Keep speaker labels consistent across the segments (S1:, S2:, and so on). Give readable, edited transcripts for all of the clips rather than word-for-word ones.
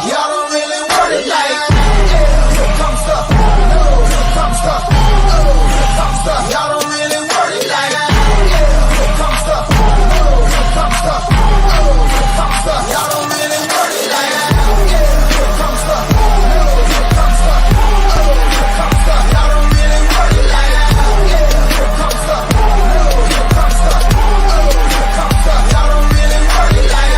S1: y'all don't really want it like here comes the, y'all don't really want it like here comes the, y'all don't really want it like here comes the, y'all don't really want it like here comes the, y'all don't really want it like here comes the, y'all don't really want it like here comes the, y'all don't really want it like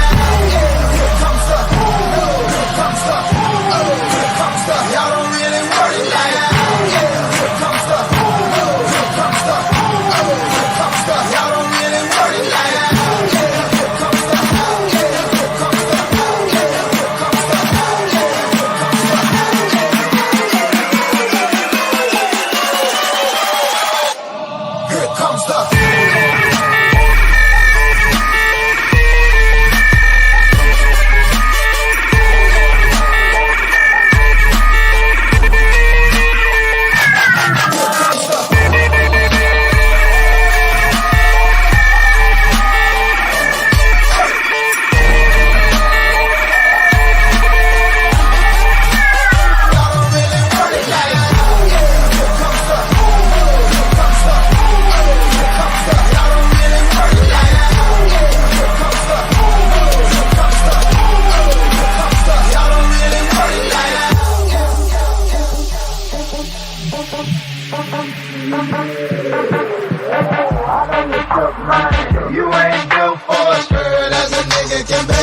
S1: you ain't built for a skirt as a nigga can be.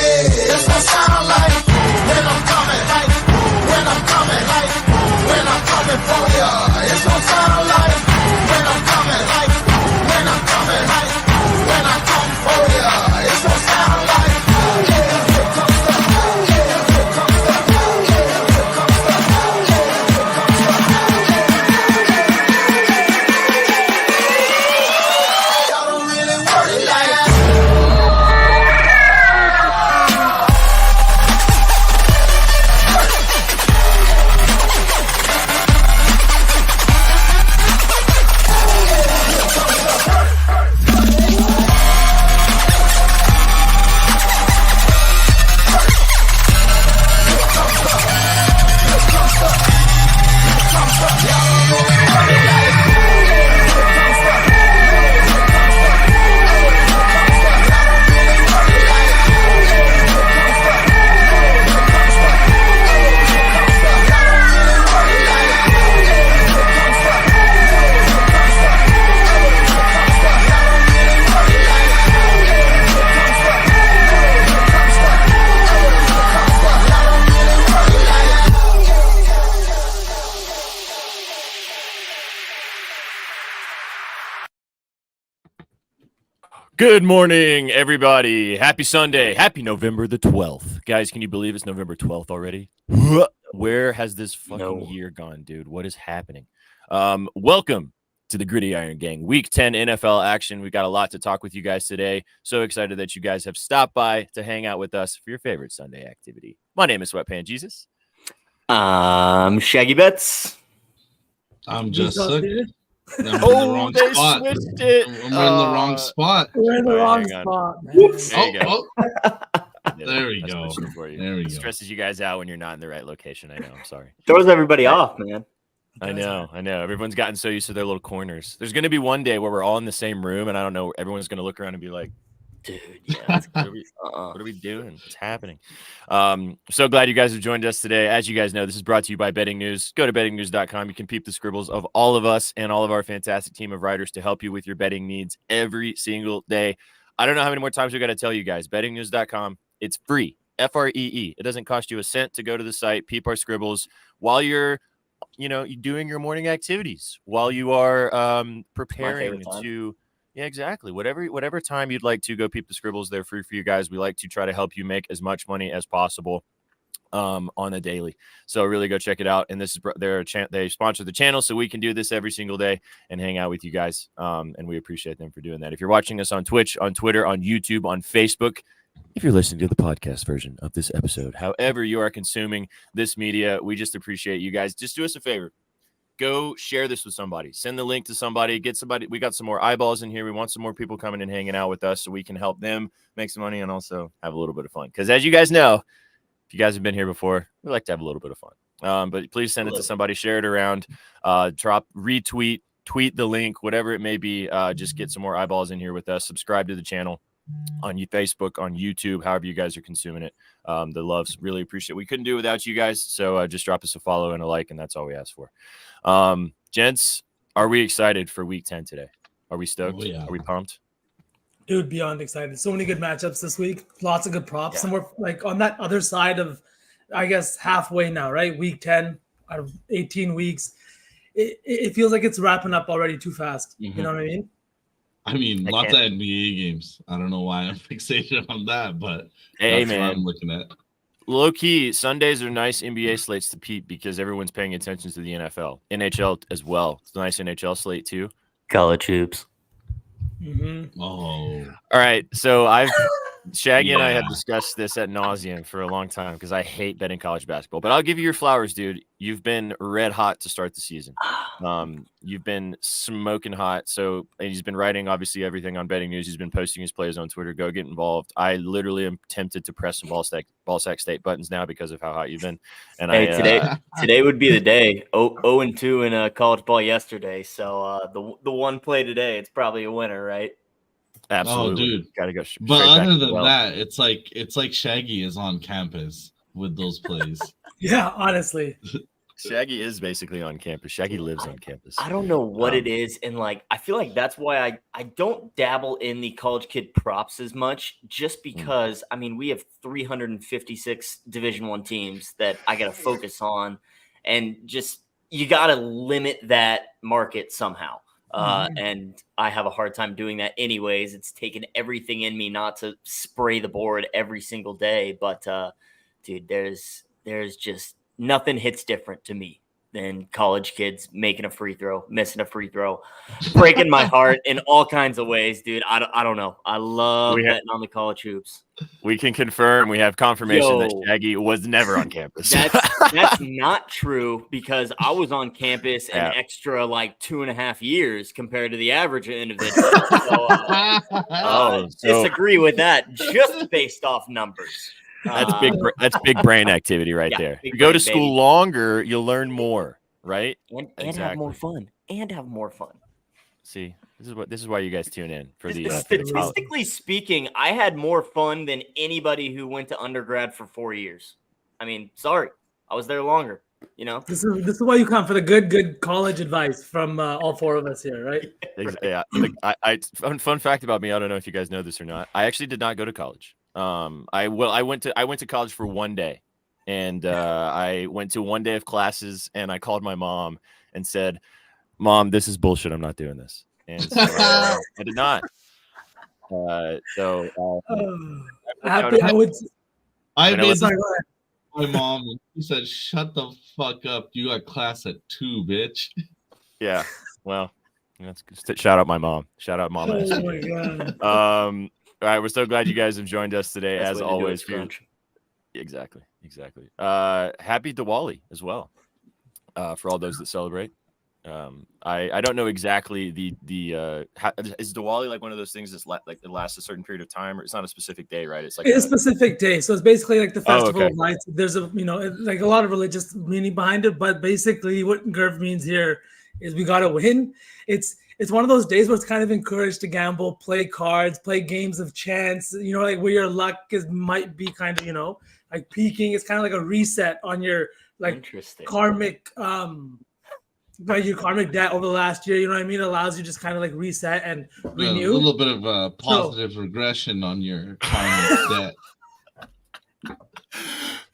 S1: That's what sound like when I'm coming, like when I'm coming, like when I'm coming for ya. It's what sound like when I'm coming, like when I'm coming, like when I come for ya. It's what sound like. Here comes the, here comes the, here comes the, here comes the. Y'all don't really want it like that.
S2: Good morning, everybody. Happy Sunday. Happy November the 12th. Guys, can you believe it's November 12th already? Where has this fucking year gone, dude? What is happening? Welcome to the Griddy-Iron Gang. Week 10 NFL action. We got a lot to talk with you guys today. So excited that you guys have stopped by to hang out with us for your favorite Sunday activity. My name is Sweatpant Jesus.
S3: I'm Shaggy Bets.
S4: I'm just Sukh.
S2: Oh, they switched it.
S4: We're in the wrong spot.
S5: We're in the wrong
S2: hang on.
S5: spot.
S2: There you go.
S4: There we
S2: I
S4: go.
S2: switched it for you.
S4: There we
S2: It
S4: go.
S2: stresses you guys out when you're not in the right location. I know. I'm sorry.
S3: Throws everybody off, man.
S2: I know. Everyone's gotten so used to their little corners. There's going to be one day where we're all in the same room, and I don't know. Everyone's going to look around and be like,
S3: Dude, yeah.
S2: what are we doing? What's happening? So glad you guys have joined us today. As you guys know, this is brought to you by Betting News. Go to bettingnews.com. You can peep the scribbles of all of us and all of our fantastic team of writers to help you with your betting needs every single day. I don't know how many more times we got to tell you guys. Bettingnews.com. It's free. FREE. It doesn't cost you a cent to go to the site, peep our scribbles while you're doing your morning activities, while you are preparing to. Yeah, exactly. Whatever time you'd like to go peep the scribbles, they're free for you guys. We like to try to help you make as much money as possible on a daily. So really go check it out. And this is they sponsor the channel, so we can do this every single day and hang out with you guys. And we appreciate them for doing that. If you're watching us on Twitch, on Twitter, on YouTube, on Facebook, if you're listening to the podcast version of this episode, however you are consuming this media, we just appreciate you guys. Just do us a favor. go share this with somebody. Send the link to somebody. Get somebody. We got some more eyeballs in here. We want some more people coming and hanging out with us so we can help them make some money and also have a little bit of fun. Because as you guys know, if you guys have been here before, we like to have a little bit of fun. But please send it to somebody. Share it around. Retweet. Tweet the link, whatever it may be. Just get some more eyeballs in here with us. Subscribe to the channel on Facebook, on YouTube, however you guys are consuming it. The loves, really appreciate it. We couldn't do it without you guys, so just drop us a follow and a like, and that's all we ask for. Gents, are we excited for week 10 today? Are we stoked?
S4: Oh, yeah.
S2: Are we pumped?
S5: Dude, beyond excited. So many good matchups this week. Lots of good props. And we're like on that other side of, I guess, halfway now, right? Week 10 out of 18 weeks. It feels like it's wrapping up already too fast. You know what I mean?
S4: I mean, lots of NBA games. I don't know why I'm fixated on that, but
S2: hey,
S4: that's
S2: man,
S4: what I'm looking at.
S2: Low key, Sundays are nice NBA slates to peep because everyone's paying attention to the NFL, NHL as well. It's a nice NHL slate too.
S3: College hoops.
S5: Mm-hmm.
S4: Oh,
S2: All right, so Shaggy and I have discussed this ad nauseum for a long time because I hate betting college basketball. But I'll give you your flowers, dude. You've been red hot to start the season. You've been smoking hot. So and he's been writing obviously everything on Betting News. He's been posting his plays on Twitter. Go get involved. I literally am tempted to press some ball sack state buttons now because of how hot you've been. And
S3: Today would be the day. 0-2 in college ball yesterday. So the one play today, it's probably a winner, right?
S2: Absolutely,
S4: oh, dude.
S2: Gotta go.
S4: But other than that, it's like Shaggy is on campus with those plays.
S5: Yeah, honestly.
S2: Shaggy is basically on campus. Shaggy lives on campus.
S3: I don't know what it is, and like I feel like that's why I don't dabble in the college kid props as much, just because I mean we have 356 Division I teams that I got to focus on, and just you got to limit that market somehow. And I have a hard time doing that anyways. It's taken everything in me not to spray the board every single day. But dude, there's just nothing hits different to me than college kids making a free throw, missing a free throw, breaking my heart in all kinds of ways, dude. I don't know. I love betting on the college hoops.
S2: We can confirm, we have confirmation that Shaggy was never on campus.
S3: That's not true because I was on campus an extra like 2.5 years compared to the average individual. So, disagree with that just based off numbers.
S2: That's big brain activity right there. If you go to school longer, you'll learn more, right?
S3: And have more fun. And have more fun.
S2: See, this is why you guys tune in for the
S3: statistically speaking, I had more fun than anybody who went to undergrad for 4 years. I mean, sorry, I was there longer. You know,
S5: this is why you come for the good college advice from all four of us here, right?
S2: Yeah. Fun fact about me, I don't know if you guys know this or not. I actually did not go to college. I went to college for one day, and I went to one day of classes, and I called my mom and said, "Mom, this is bullshit. I'm not doing this." And so I did not. I
S4: made my mom. And she said, "Shut the fuck up. You got class at 2, bitch."
S2: Yeah. Well, shout out my mom. Shout out mom.
S5: Oh my god.
S2: All right, we're so glad you guys have joined us today, as always. Exactly. Happy Diwali as well, for all those that celebrate. I don't know exactly is Diwali like one of those things that's like it lasts a certain period of time, or it's not a specific day, right? It's like
S5: a specific day, so it's basically like the festival of lights. There's like a lot of religious meaning behind it, but basically what Gerv means here is we gotta win. It's one of those days where it's kind of encouraged to gamble, play cards, play games of chance, like where your luck might be kind of, like peaking. It's kind of like a reset on your like karmic, your karmic debt over the last year. You know what I mean? It allows you just kind of like reset and renew.
S4: A little bit of a positive regression on your karmic debt.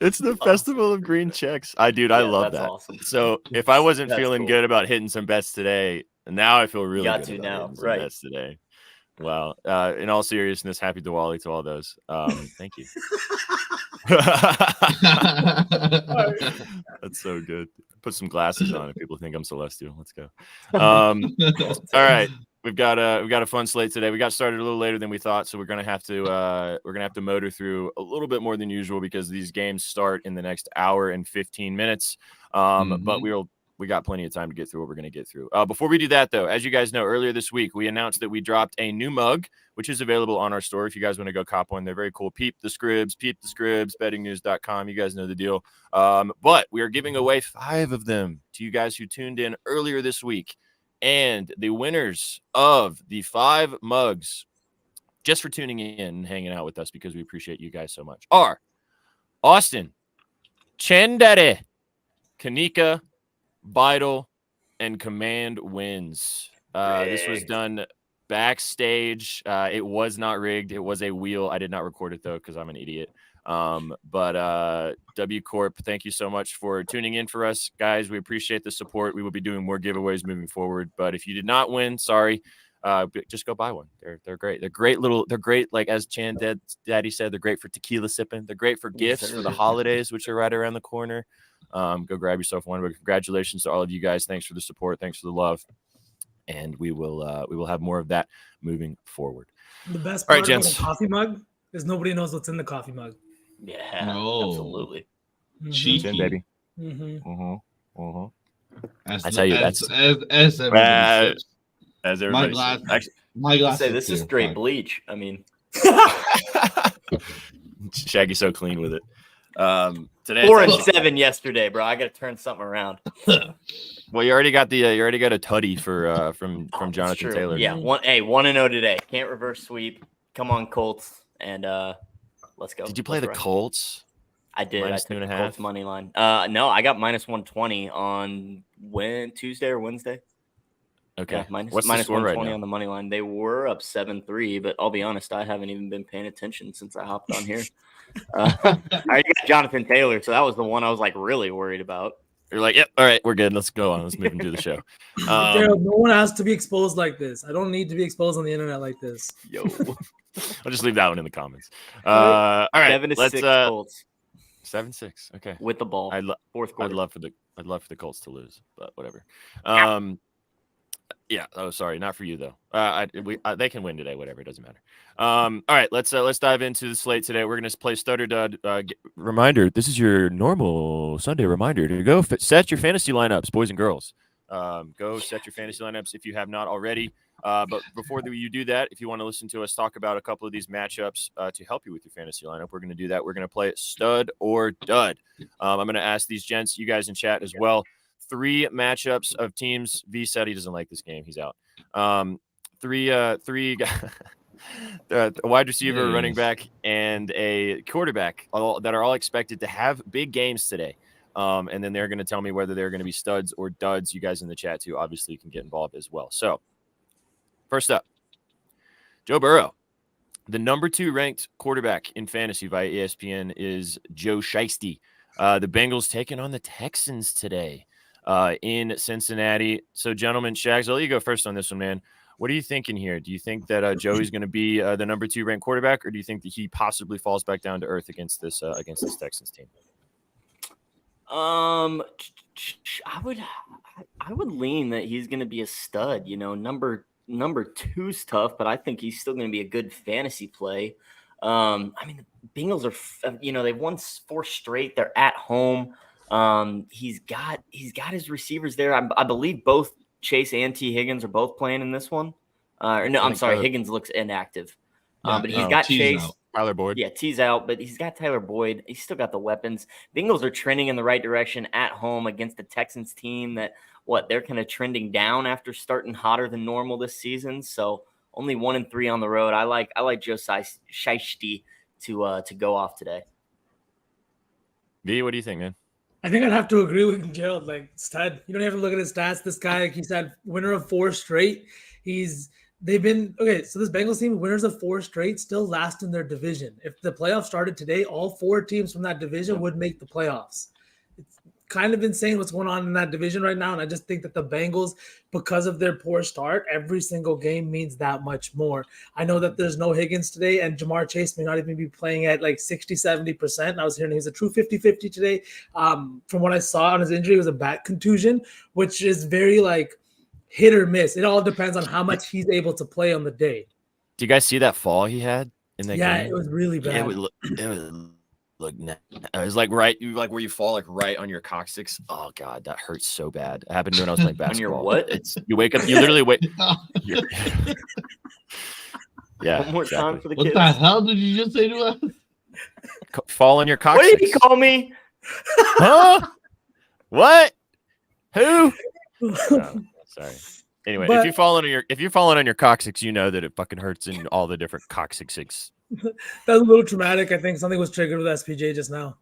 S2: It's the festival of green checks. I love that. Awesome. So if I wasn't feeling good about hitting some bets today, now I feel really good about hitting some bets today. Well, in all seriousness, happy Diwali to all those. Thank you. That's so good. Put some glasses on if people think I'm celestial. Let's go. All right. We've got a fun slate today. We got started a little later than we thought, so we're gonna have to motor through a little bit more than usual because these games start in the next hour and 15 minutes. But we got plenty of time to get through what we're going to get through. Before we do that, though, as you guys know, earlier this week, we announced that we dropped a new mug, which is available on our store. If you guys want to go cop one, they're very cool. Peep the Scribs, bettingnews.com. You guys know the deal. But we are giving away 5 of them to you guys who tuned in earlier this week. And the winners of the 5 mugs, just for tuning in and hanging out with us, because we appreciate you guys so much, are Austin, Chandere, Kanika, Beidel, and Command wins. This was done backstage. It was not rigged. It was a wheel. I did not record it, though, because I'm an idiot. But W Corp, thank you so much for tuning in for us, guys. We appreciate the support. We will be doing more giveaways moving forward. But if you did not win, sorry. Just go buy one. They're great. They're great. Like as Daddy said, they're great for tequila sipping. They're great for gifts for the holidays, which are right around the corner. Go grab yourself one. But congratulations to all of you guys. Thanks for the support. Thanks for the love. And we will have more of that moving forward.
S5: The best part about a coffee mug is nobody knows what's in the coffee mug.
S3: Yeah, absolutely.
S4: Cheeky,
S2: baby.
S4: I
S2: tell you, that's as everybody
S4: my glass.
S3: Say this is straight bleach. I mean,
S2: Shaggy's so clean with it. Today
S3: 4 and 7 yesterday, bro. I got to turn something around.
S2: Well, you already got a tutty for from Jonathan Taylor.
S3: Yeah, 1-0 today. Can't reverse sweep. Come on, Colts, and let's go.
S2: Did you play the Colts?
S3: I did.
S2: Minus
S3: I took
S2: 2.5?
S3: Colts money line. No, I got minus 120 on Tuesday or Wednesday.
S2: Okay.
S3: Yeah, minus
S2: What's the score
S3: 120
S2: right now?
S3: on the money line. They were up 7-3, but I'll be honest, I haven't even been paying attention since I hopped on here. I already got Jonathan Taylor, so that was the one I was like really worried about.
S2: You're like, yep, all right, we're good. Let's go on. Let's move into the show.
S5: Gerald, no one has to be exposed like this. I don't need to be exposed on the internet like this.
S2: Yo, I'll just leave that one in the comments. All right,
S3: 7-6 Colts
S2: 7-6. Okay,
S3: with the ball. Fourth quarter.
S2: I'd love for the Colts to lose, but whatever. Yeah. Oh, sorry, not for you though. They can win today. Whatever, it doesn't matter. All right, let's dive into the slate today. We're gonna play Stud or Dud. Reminder: this is your normal Sunday reminder to go set your fantasy lineups, boys and girls. Go set your fantasy lineups if you have not already. But before you do that, if you want to listen to us talk about a couple of these matchups to help you with your fantasy lineup, we're going to do that. We're going to play Stud or Dud. I'm going to ask these gents, you guys in chat as well, 3 matchups of teams. V said he doesn't like this game. He's out. Three a wide receiver, running back, and a quarterback that are all expected to have big games today. And then they're going to tell me whether they're going to be studs or duds. You guys in the chat too, obviously, you can get involved as well. So first up, Joe Burrow. The number 2 ranked quarterback in fantasy via ESPN is Joe Shiesty. The Bengals taking on the Texans today in Cincinnati. So, gentlemen, Shags, I'll let you go first on this one, man. What are you thinking here? Do you think that Joey's going to be the number 2 ranked quarterback, or do you think that he possibly falls back down to earth against this Texans team?
S3: I would lean that he's going to be a stud. You know, number 2's tough, but I think he's still going to be a good fantasy play. I mean, the Bengals are, they've won 4 straight. They're at home. He's got his receivers there. I believe both Chase and T. Higgins are both playing in this one. I'm sorry, Higgins looks inactive. But he's got Chase.
S4: Out.
S2: Tyler Boyd.
S3: Yeah, T's out, but he's got Tyler Boyd. He's still got the weapons. Bengals are trending in the right direction at home against the Texans team that they're kind of trending down after starting hotter than normal this season. So only 1-3 on the road. I like Joe Shiesty to go off today.
S2: V, what do you think, man?
S5: I think I'd have to agree with Gerald. Like, stud. You don't have to look at his stats. This guy, like he said, winner of 4 straight. They've been okay. So this Bengals team, winners of 4 straight, still last in their division. If the playoffs started today, all 4 teams from that division would make the playoffs. It's kind of insane what's going on in that division right now. And I just think that the Bengals, because of their poor start, every single game means that much more. I know that there's no Higgins today, and Jamar Chase may not even be playing at like 60-70%. I was hearing he's a true 50-50 today. From what I saw on his injury, it was a back contusion, which is very like hit or miss. It all depends on how much he's able to play on the day.
S2: Do you guys see that fall he had in that game?
S5: Yeah, it was really bad.
S2: It was look, it's like right, where you fall like right on your coccyx. Oh god, that hurts so bad. It happened when I was playing basketball.
S3: On your what?
S2: It's you wake up, you literally wake. Yeah.
S3: One more time for the
S4: What
S3: kids.
S4: the hell did you just say to us?
S2: Fall on your coccyx.
S3: What did he call me?
S2: Huh? What? Who? Oh, sorry. Anyway, if you're falling on your coccyx, you know that it fucking hurts in all the different coccyxes.
S5: That was a little traumatic. I think something was triggered with SPJ just now.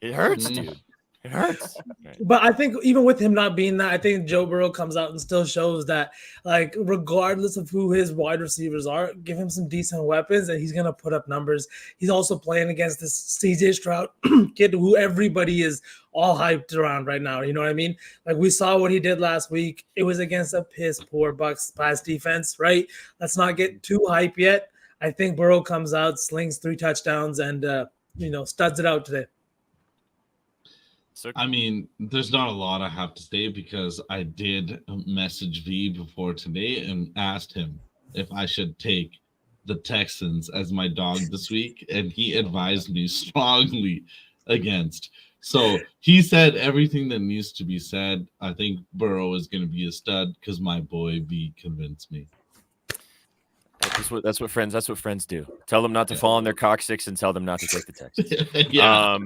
S2: It hurts, dude. It hurts. Right.
S5: But I think even with him not being that, I think Joe Burrow comes out and still shows that, like, regardless of who his wide receivers are, give him some decent weapons and he's going to put up numbers. He's also playing against this CJ Stroud kid who everybody is all hyped around right now. You know what I mean? Like, we saw what he did last week. It was against a piss poor Bucs pass defense, right? Let's not get too hype yet. I think Burrow comes out, slings 3 touchdowns, and, studs it out today.
S4: I mean, there's not a lot I have to say because I did message V before today and asked him if I should take the Texans as my dog this week, and he advised me strongly against. So he said everything that needs to be said. I think Burrow is going to be a stud because my boy V convinced me.
S2: That's what friends do. Tell them not to fall on their coccyx and tell them not to take the Texans.
S4: Yeah.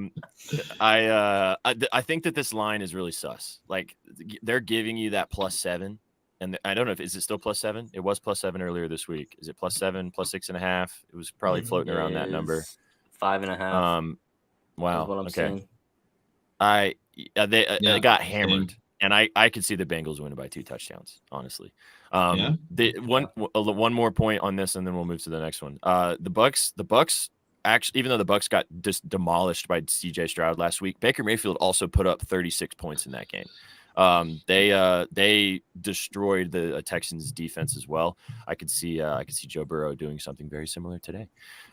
S2: I think that this line is really sus. Like, they're giving you that +7, and I don't know if is it still +7. It was +7 earlier this week. Is it +7, +6.5? It was probably floating around that number.
S3: 5.5.
S2: Wow.
S3: What I'm
S2: Okay.
S3: saying.
S2: They got hammered. And I could see the Bengals winning by 2 touchdowns, honestly. One more point on this, and then we'll move to the next one. The Bucs actually, even though the Bucs got just demolished by CJ Stroud last week, Baker Mayfield also put up 36 points in that game. They destroyed the Texans defense as well. I could see Joe Burrow doing something very similar today.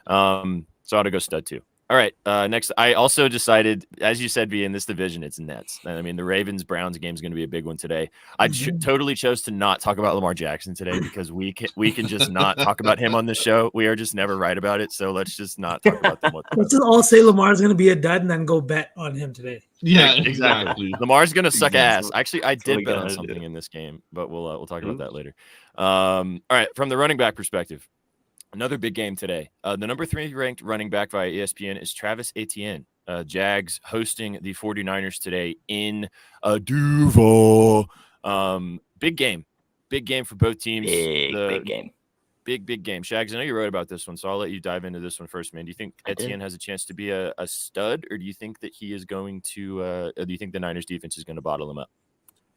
S2: So I ought to go stud too. All right. Next, I also decided, as you said, V, in this division, it's Nets. I mean, the Ravens-Browns game is going to be a big one today. I totally chose to not talk about Lamar Jackson today because we can just not talk about him on the show. We are just never right about it, so let's just not talk about them.
S5: Let's just all say Lamar's going to be a dud and then go bet on him today.
S4: Yeah, exactly.
S2: Lamar's going to suck ass. Actually, I did bet on something in this game, but we'll talk about that later. All right, from the running back perspective. Another big game today. The number 3 ranked running back via ESPN is Travis Etienne. Jags hosting the 49ers today in Duval. Big game. Big game for both teams.
S3: Big game.
S2: Big game. Shags, I know you wrote about this one, so I'll let you dive into this one first, man. Do you think Etienne has a chance to be a stud, or do you think that he is going to do you think the Niners defense is going to bottle him up?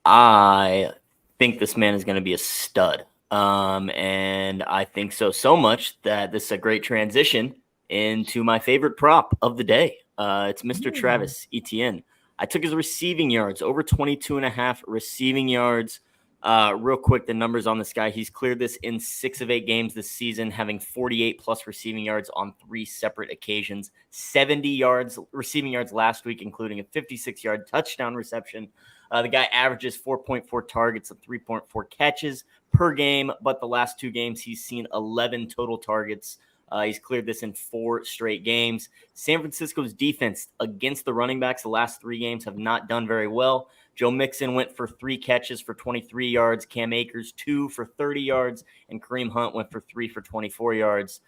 S3: I think this man is going to be a stud. And I think so much that this is a great transition into my favorite prop of the day. It's Mr. Travis Etienne. I took his receiving yards, over 22.5 receiving yards. Real quick, the numbers on this guy. He's cleared this in 6 of 8 games this season, having 48+ receiving yards on 3 separate occasions. 70 receiving yards last week, including a 56-yard touchdown reception. The guy averages 4.4 targets and 3.4 catches per game, but the last 2 games he's seen 11 total targets. He's cleared this in 4 straight games. San Francisco's defense against the running backs the last 3 games have not done very well. Joe Mixon went for 3 catches for 23 yards, Cam Akers 2 for 30 yards, and Kareem Hunt went for 3 for 24 yards.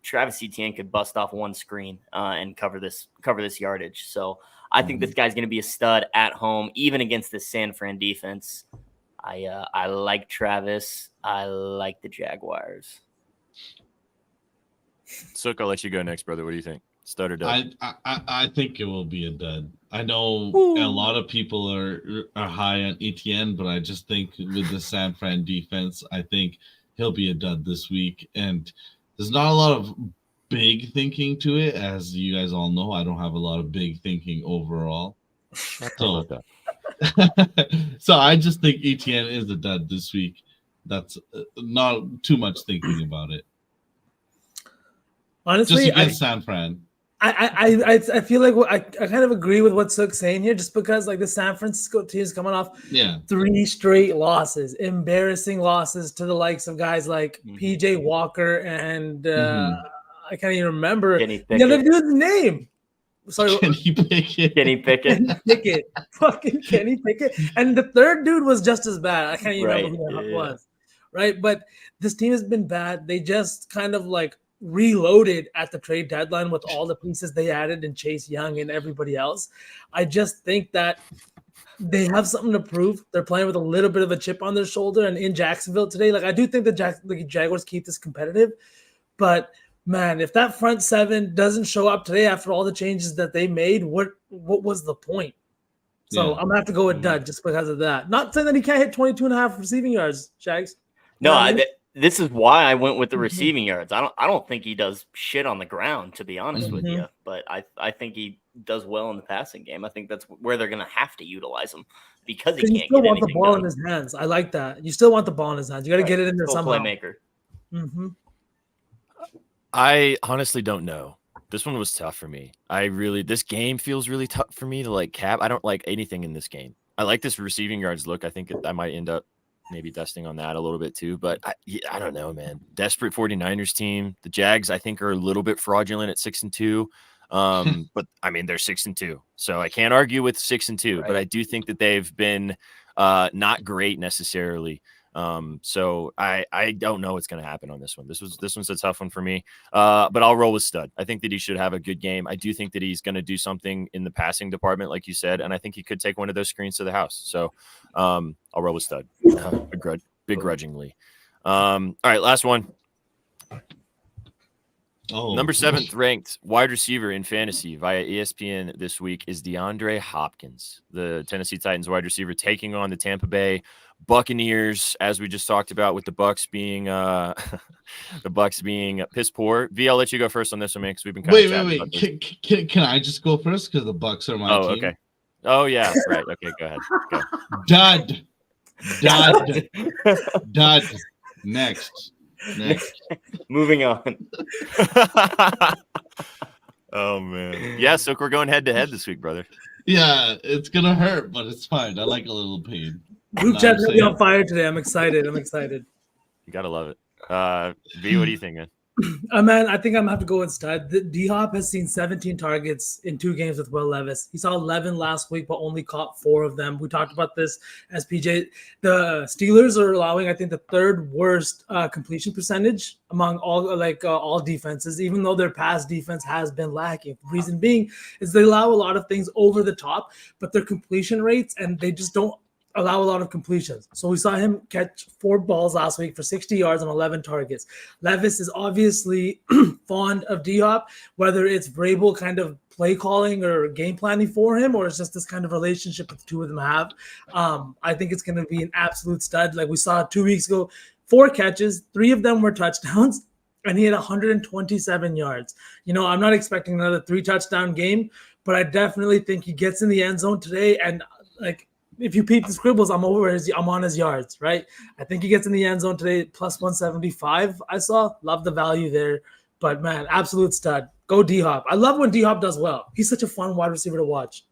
S3: Travis Etienne could bust off 1 screen and cover this yardage. So I think this guy's going to be a stud at home, even against this San Fran defense. I like Travis. I like the Jaguars.
S2: Sukh, I'll let you go next, brother. What do you think? Stud or dud?
S4: I think it will be a dud. I know a lot of people are high on Etienne, but I just think with the San Fran defense, I think he'll be a dud this week. And there's not a lot of big thinking to it, as you guys all know. I don't have a lot of big thinking overall. So I just think Etienne is a dud this week. That's not too much thinking about it.
S5: Honestly,
S4: just against San Fran.
S5: I feel like I kind of agree with what Sukh's saying here, just because like the San Francisco team is coming off 3 straight losses, embarrassing losses to the likes of guys like PJ Walker and I can't even remember
S3: Kenny
S5: the other
S3: Pickett.
S5: dude's name. Sorry,
S4: Kenny Pickett.
S3: Kenny Pickett.
S5: Kenny Pickett. Fucking Kenny Pickett. And the third dude was just as bad. I can't even
S3: Right,
S5: remember who that
S3: yeah.
S5: was. Right. But this team has been bad. They just kind of like reloaded at the trade deadline with all the pieces they added and Chase Young and everybody else. I just think that they have something to prove. They're playing with a little bit of a chip on their shoulder. And in Jacksonville today, like I do think the Jaguars keep this competitive. But man, if that front seven doesn't show up today after all the changes that they made, what was the point? So
S4: Yeah.
S5: I'm gonna have to go with Dud just because of that. Not saying that he can't hit 22 and a half receiving yards, Shags. You know what I mean?
S3: This is why I went with the receiving yards. I don't think he does shit on the ground, to be honest with you. But I think he does well in the passing game. I think that's where they're gonna have to utilize him because he
S5: you
S3: can't
S5: still
S3: get
S5: want the
S3: anything
S5: ball
S3: done.
S5: in his hands. I like that. You still want the ball in his hands. You got to get it in there
S3: Full
S5: somehow.
S3: playmaker.
S2: I honestly don't know. This one was tough for me. This game feels really tough for me to like cap. I don't like anything in this game. I like this receiving yards look. I think I might end up maybe dusting on that a little bit too. But I don't know, man. Desperate 49ers team. The Jags, I think, are a little bit fraudulent at 6-2. But I mean, they're 6-2. So I can't argue with 6-2.
S3: Right.
S2: But I do think that they've been not great necessarily. So I don't know what's going to happen on this one. This one's a tough one for me. But I'll roll with Stud. I think that he should have a good game. I do think that he's going to do something in the passing department, like you said, and I think he could take one of those screens to the house. So I'll roll with Stud begrudgingly. All right, last one. Number 7th ranked wide receiver in fantasy via ESPN this week is DeAndre Hopkins, the Tennessee Titans wide receiver, taking on the Tampa Bay Buccaneers, as we just talked about, with the Bucs being piss poor. V, I'll let you go first on this one, man, because we've been kind of chatting about this.
S4: Can I just go first because the Bucs are my team?
S2: Okay. Oh yeah, right. Okay, go ahead. Go.
S4: Dud. Next.
S3: Moving on.
S2: Oh man. Yeah, so we're going head to head this week, brother.
S4: Yeah, it's gonna hurt, but it's fine. I like a little pain.
S5: Group chat's gonna be on fire today. I'm excited.
S2: You gotta love it. V, what do you think, man?
S5: Man, I think I'm gonna have to go with Stud. D-Hop has seen 17 targets in 2 games with Will Levis. He saw 11 last week, but only caught 4 of them. We talked about this as PJ. The Steelers are allowing, I think, the 3rd worst completion percentage among all defenses, even though their pass defense has been lacking. The reason being is they allow a lot of things over the top, but their completion rates, and they just don't allow a lot of completions. So we saw him catch 4 balls last week for 60 yards on 11 targets. Levis is obviously fond of D-Hop, whether it's Vrabel kind of play calling or game planning for him, or it's just this kind of relationship that the two of them have. I think it's going to be an absolute stud. Like we saw 2 weeks ago, 4 catches, 3 of them were touchdowns, and he had 127 yards. You know, I'm not expecting another 3 touchdown game, but I definitely think he gets in the end zone today. And like, if you peep the scribbles, I'm on his yards, right? I think he gets in the end zone today, plus 175. I saw, love the value there, but man, absolute stud. Go D-Hop. I love when D-Hop does well. He's such a fun wide receiver to watch.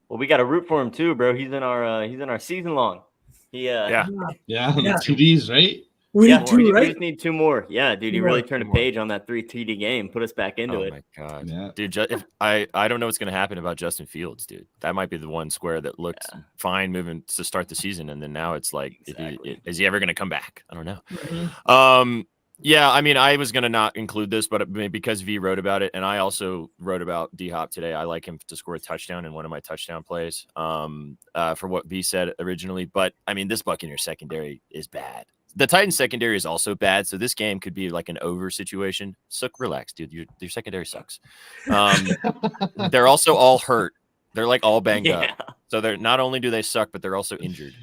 S3: Well, we got to root for him too, bro. He's in our season long.
S4: Yeah, the TDs, right?
S5: We need 2, right?
S3: We just need 2 more. Yeah, dude, you really turned a page on that 3 TD game. Put us back into it.
S2: Oh my god,
S4: Yeah.
S2: dude! I don't know what's going to happen about Justin Fields, dude. That might be the one square that looked fine moving to start the season, and then now it's like, is he ever going to come back? I don't know.
S5: Mm-hmm.
S2: Yeah, I mean, I was going to not include this, but because V wrote about it, and I also wrote about D-Hop today, I like him to score a touchdown in one of my touchdown plays for what V said originally. But, I mean, this Buccaneers secondary is bad. The Titans secondary is also bad, so this game could be like an over situation. Sukh, relax, dude. Your secondary sucks. They're also all hurt. They're like all banged up. So they're not only do they suck, but they're also injured.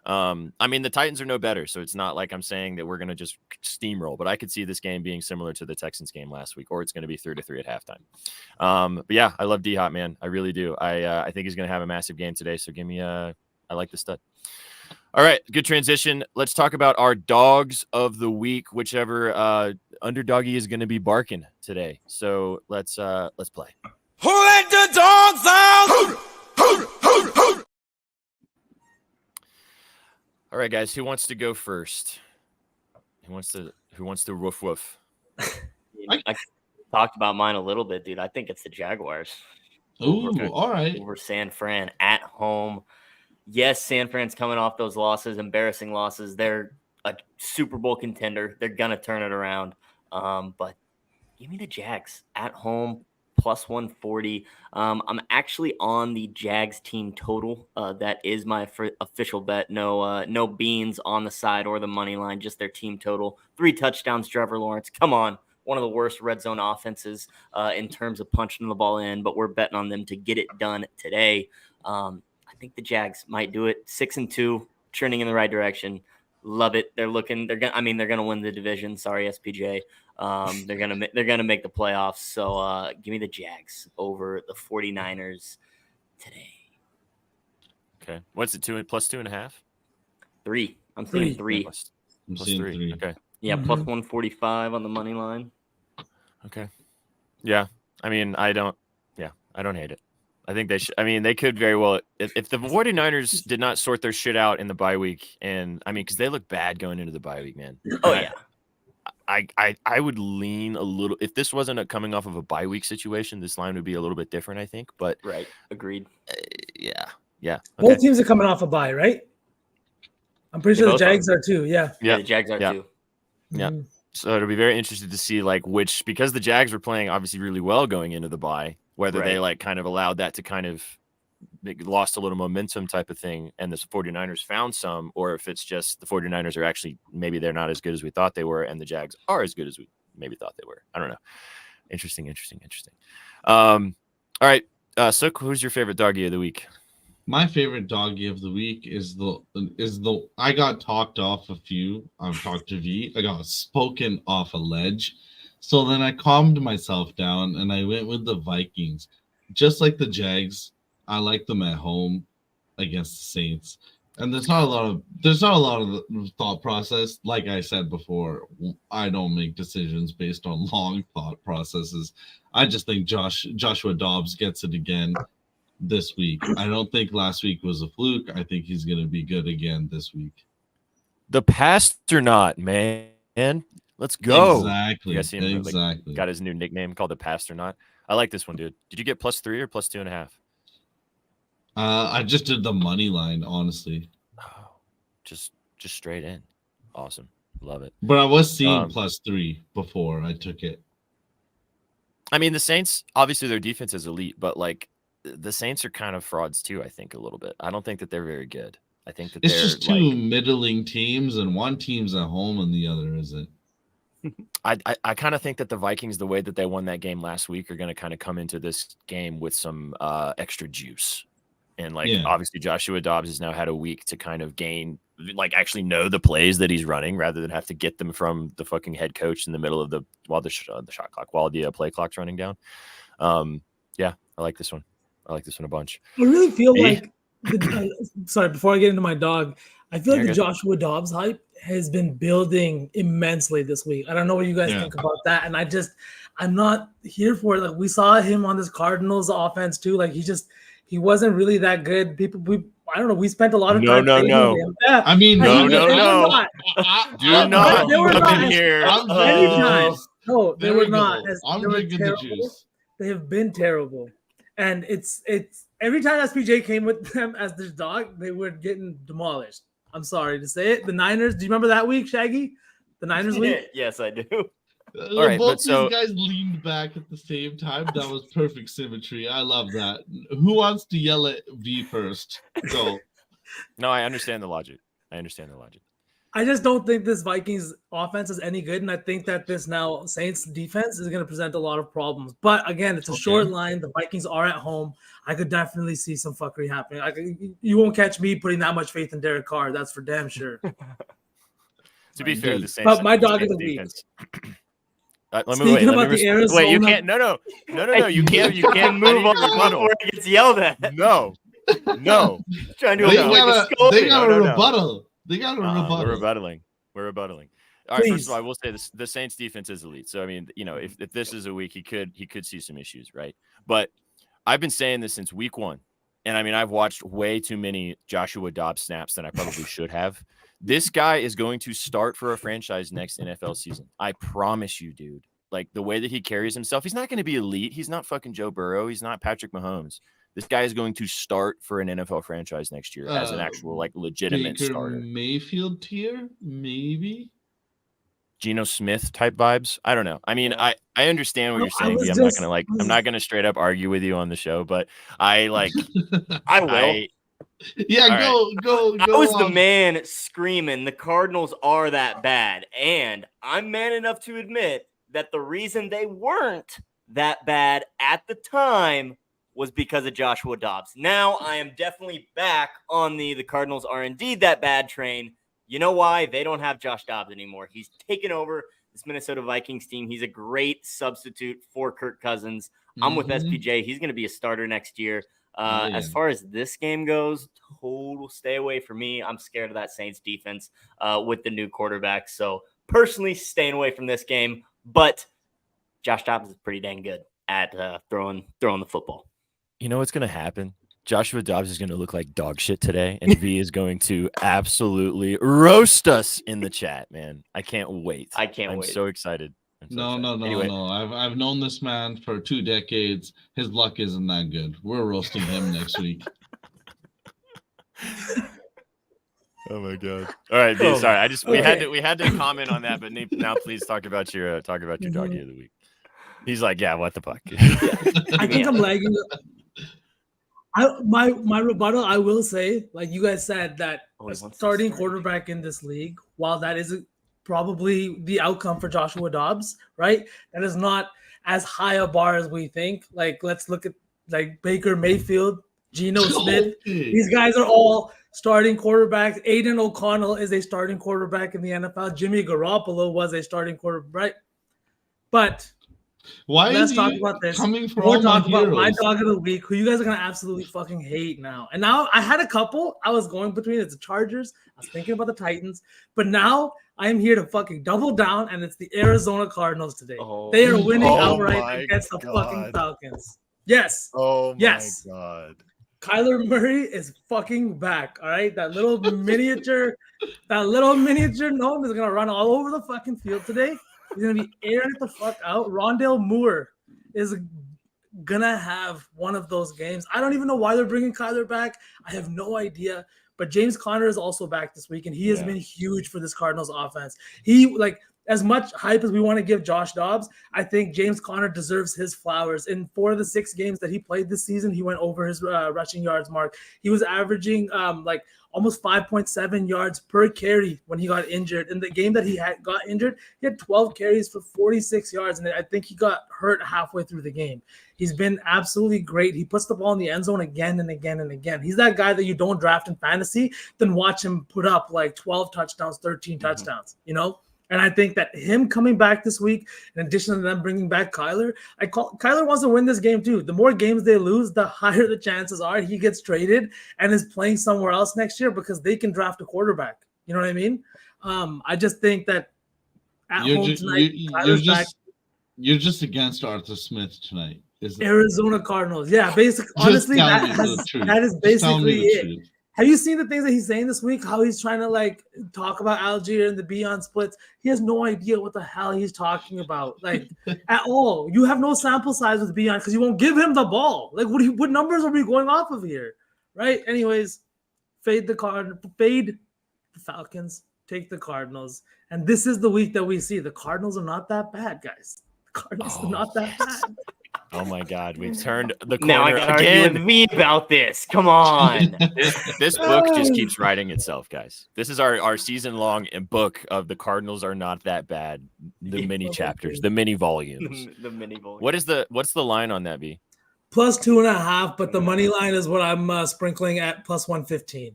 S2: I mean, the Titans are no better, so it's not like I'm saying that we're going to just steamroll, but I could see this game being similar to the Texans game last week, or it's going to be 3-3 at halftime. But yeah, I love D-Hop, man. I really do. I think he's going to have a massive game today, so give me I like the stud. All right, good transition. Let's talk about our dogs of the week, whichever underdoggy is going to be barking today. So let's play.
S1: Who let the dogs out?
S2: All right, guys, who wants to go first? Who wants to woof woof?
S3: I talked about mine a little bit, dude. I think it's the Jaguars.
S4: Ooh, all right.
S3: Over San Fran at home. Yes, San Fran's coming off those losses, embarrassing losses. They're a Super Bowl contender. They're gonna turn it around. But give me the Jags at home, plus 140. I'm actually on the Jags team total. That is my official bet. No beans on the side or the money line, just their team total. 3 touchdowns, Trevor Lawrence. Come on. One of the worst red zone offenses in terms of punching the ball in, but we're betting on them to get it done today. I think the Jags might do it. 6-2, trending in the right direction. Love it. They're gonna win the division. Sorry, SPJ. They're gonna make the playoffs. So give me the Jags over the 49ers today.
S2: Okay. What's it, plus 2.5?
S3: 3. I'm seeing 3.
S2: Plus
S4: I'm seeing
S2: 3. Okay.
S3: Yeah, plus 145 on the money line.
S2: Okay. Yeah. I mean, I don't hate it. I think they should. I mean, they could very well. If the 49ers did not sort their shit out in the bye week, and I mean, because they look bad going into the bye week, man.
S3: Oh, yeah.
S2: I would lean a little. If this wasn't coming off of a bye week situation, this line would be a little bit different, I think. But
S3: right. Agreed.
S2: Yeah. Okay.
S5: Both teams are coming off a bye, right? I'm pretty sure the Jags are too. Yeah.
S3: Yeah, the Jags are too.
S2: Yeah. So it'll be very interesting to see because the Jags were playing obviously really well going into the bye, whether they kind of allowed that to kind of lost a little momentum type of thing, and the 49ers found some, or if it's just the 49ers are actually maybe they're not as good as we thought they were, and the Jags are as good as we maybe thought they were. I don't know. Interesting. All right, Sukh, who's your favorite doggy of the week?
S4: My favorite doggy of the week is the I got talked off a few. I've talked to V. I got spoken off a ledge. So then I calmed myself down and I went with the Vikings. Just like the Jags, I like them at home against the Saints. And there's not a lot of thought process. Like I said before, I don't make decisions based on long thought processes. I just think Joshua Dobbs gets it again this week. I don't think last week was a fluke. I think he's going to be good again this week.
S2: The Pastornaut, man. Let's go.
S4: Exactly.
S2: You see him,
S4: exactly.
S2: Got his new nickname called the Pastornaut. I like this one, dude. Did you get plus 3 or plus 2.5?
S4: I just did the money line, honestly.
S2: Oh, just straight in. Awesome. Love it.
S4: But I was seeing plus 3 before I took it.
S2: I mean, the Saints, obviously their defense is elite, but the Saints are kind of frauds too, I think, a little bit. I don't think that they're very good. I think that
S4: it's just two middling teams, and one team's at home and the other isn't.
S2: I kind of think that the Vikings, the way that they won that game last week, are going to kind of come into this game with some extra juice. And obviously Joshua Dobbs has now had a week to kind of gain, actually know the plays that he's running rather than have to get them from the fucking head coach in the middle of the shot clock while the play clock's running down. Yeah, I like this one. I like this one a bunch.
S5: I really feel sorry, before I get into my dog, I feel like the Joshua Dobbs hype has been building immensely this week. I don't know what you guys think about that. And I'm not here for it. We saw him on this Cardinals offense too. He wasn't really that good. I don't know. We spent a lot of time.
S2: No.
S5: Yeah.
S4: I mean,
S2: no.
S5: Do not. They were not
S2: here.
S5: No, they were not.
S4: I'm drinking the juice.
S5: They have been terrible. And it's every time SPJ came with them as their dog, they were getting demolished. I'm sorry to say it. The Niners, do you remember that week, Shaggy? The Niners week?
S3: Yes, I do.
S2: All right,
S4: both these guys leaned back at the same time. That was perfect symmetry. I love that. Who wants to yell at V first? Go.
S2: No, I understand the logic.
S5: I just don't think this Vikings offense is any good, and I think that this now Saints defense is going to present a lot of problems. But again, it's a short line. The Vikings are at home. I could definitely see some fuckery happening. You won't catch me putting that much faith in Derek Carr. That's for damn sure.
S2: To be fair, the Saints.
S5: But my dog is the week.
S2: Speaking about the Arizona. Wait, you can't. No. You can't move on before
S3: it gets yelled at.
S2: No.
S3: Trying to
S4: they got a rebuttal. They got a rebuttal.
S2: We're rebuttaling. All right. First of all, I will say this: the Saints' defense is elite. So I mean, if this is a week, he could see some issues, right? But I've been saying this since week 1, and I mean, I've watched way too many Joshua Dobbs snaps than I probably should have. This guy is going to start for a franchise next NFL season. I promise you, dude. like the way that he carries himself, he's not going to be elite. He's not fucking Joe Burrow. He's not Patrick Mahomes. This guy is going to start for an NFL franchise next year as an actual like legitimate
S4: Baker
S2: starter.
S4: Mayfield tier, maybe.
S2: Geno Smith type vibes. I don't know. I mean, I understand what you're saying. I'm not gonna straight up argue with you on the show, but I like.
S3: I will.
S4: Go.
S3: I was the man screaming, the Cardinals are that bad. And I'm man enough to admit that the reason they weren't that bad at the time was because of Joshua Dobbs. Now I am definitely back on the Cardinals are indeed that bad train. You know why? They don't have Josh Dobbs anymore. He's taken over this Minnesota Vikings team. He's a great substitute for Kirk Cousins. I'm with SPJ. He's going to be a starter next year. As far as this game goes, total stay away from me. I'm scared of that Saints defense with the new quarterback. So personally staying away from this game, but Josh Dobbs is pretty dang good at throwing the football.
S2: You know what's going to happen? Joshua Dobbs is going to look like dog shit today, and V is going to absolutely roast us in the chat, man. I can't wait. I'm so excited.
S4: No. I've known this man for 2 decades. His luck isn't that good. We're roasting him next week.
S2: Oh my god! All right, V. Sorry, we had to comment on that, but now please talk about your doggy of the week. He's like, yeah, what the fuck?
S5: I think I'm lagging. My rebuttal, I will say, like you guys said, that starting quarterback in this league, while that is probably the outcome for Joshua Dobbs, right? That is not as high a bar as we think. Like, let's look at like Baker Mayfield, Geno Smith. These guys are all starting quarterbacks. Aiden O'Connell is a starting quarterback in the NFL. Jimmy Garoppolo was a starting quarterback. But let's talk about this. We're talking about my dog of the week, who you guys are going to absolutely fucking hate now. And now I had a couple. I was going between it's the Chargers. I was thinking about the Titans. But now I'm here to fucking double down, and it's the Arizona Cardinals today. They are winning outright against the fucking Falcons. Yes.
S2: Oh, my God.
S5: Kyler Murray is fucking back, all right? That little miniature gnome is going to run all over the fucking field today. He's going to be airing it the fuck out. Rondale Moore is going to have one of those games. I don't even know why they're bringing Kyler back. I have no idea. But James Conner is also back this week, and he has been huge for this Cardinals offense. He, like, as much hype as we want to give Josh Dobbs, I think James Conner deserves his flowers. In 4 of the 6 games that he played this season, he went over his rushing yards mark. He was averaging like almost 5.7 yards per carry when he got injured. In the game that he got injured, he had 12 carries for 46 yards, and I think he got hurt halfway through the game. He's been absolutely great. He puts the ball in the end zone again and again and again. He's that guy that you don't draft in fantasy, then watch him put up like 12 touchdowns, 13 touchdowns, you know? And I think that him coming back this week, in addition to them bringing back Kyler, Kyler wants to win this game too. The more games they lose, the higher the chances are he gets traded and is playing somewhere else next year because they can draft a quarterback. You know what I mean? I just think that at home tonight, Kyler's back.
S4: You're just against Arthur Smith tonight.
S5: Arizona Cardinals. Yeah, basically, honestly, that is basically it. Have you seen the things that he's saying this week? How he's trying to like talk about Algier and the Beyond splits. He has no idea what the hell he's talking about, like at all. You have no sample size with Beyond because you won't give him the ball. Like, what numbers are we going off of here, right? Anyways, fade the Falcons, take the Cardinals, and this is the week that we see the Cardinals are not that bad, guys. The Cardinals are not that bad.
S2: Oh my God, we've turned the corner
S3: now I gotta
S2: again.
S3: argue with me about this. Come on.
S2: This book just keeps writing itself, guys. This is our season-long book of the Cardinals are not that bad. The mini chapters, the mini volumes.
S3: The mini volumes.
S2: What's the line on that, B?
S5: Plus 2.5, but the money line is what I'm sprinkling at plus 115.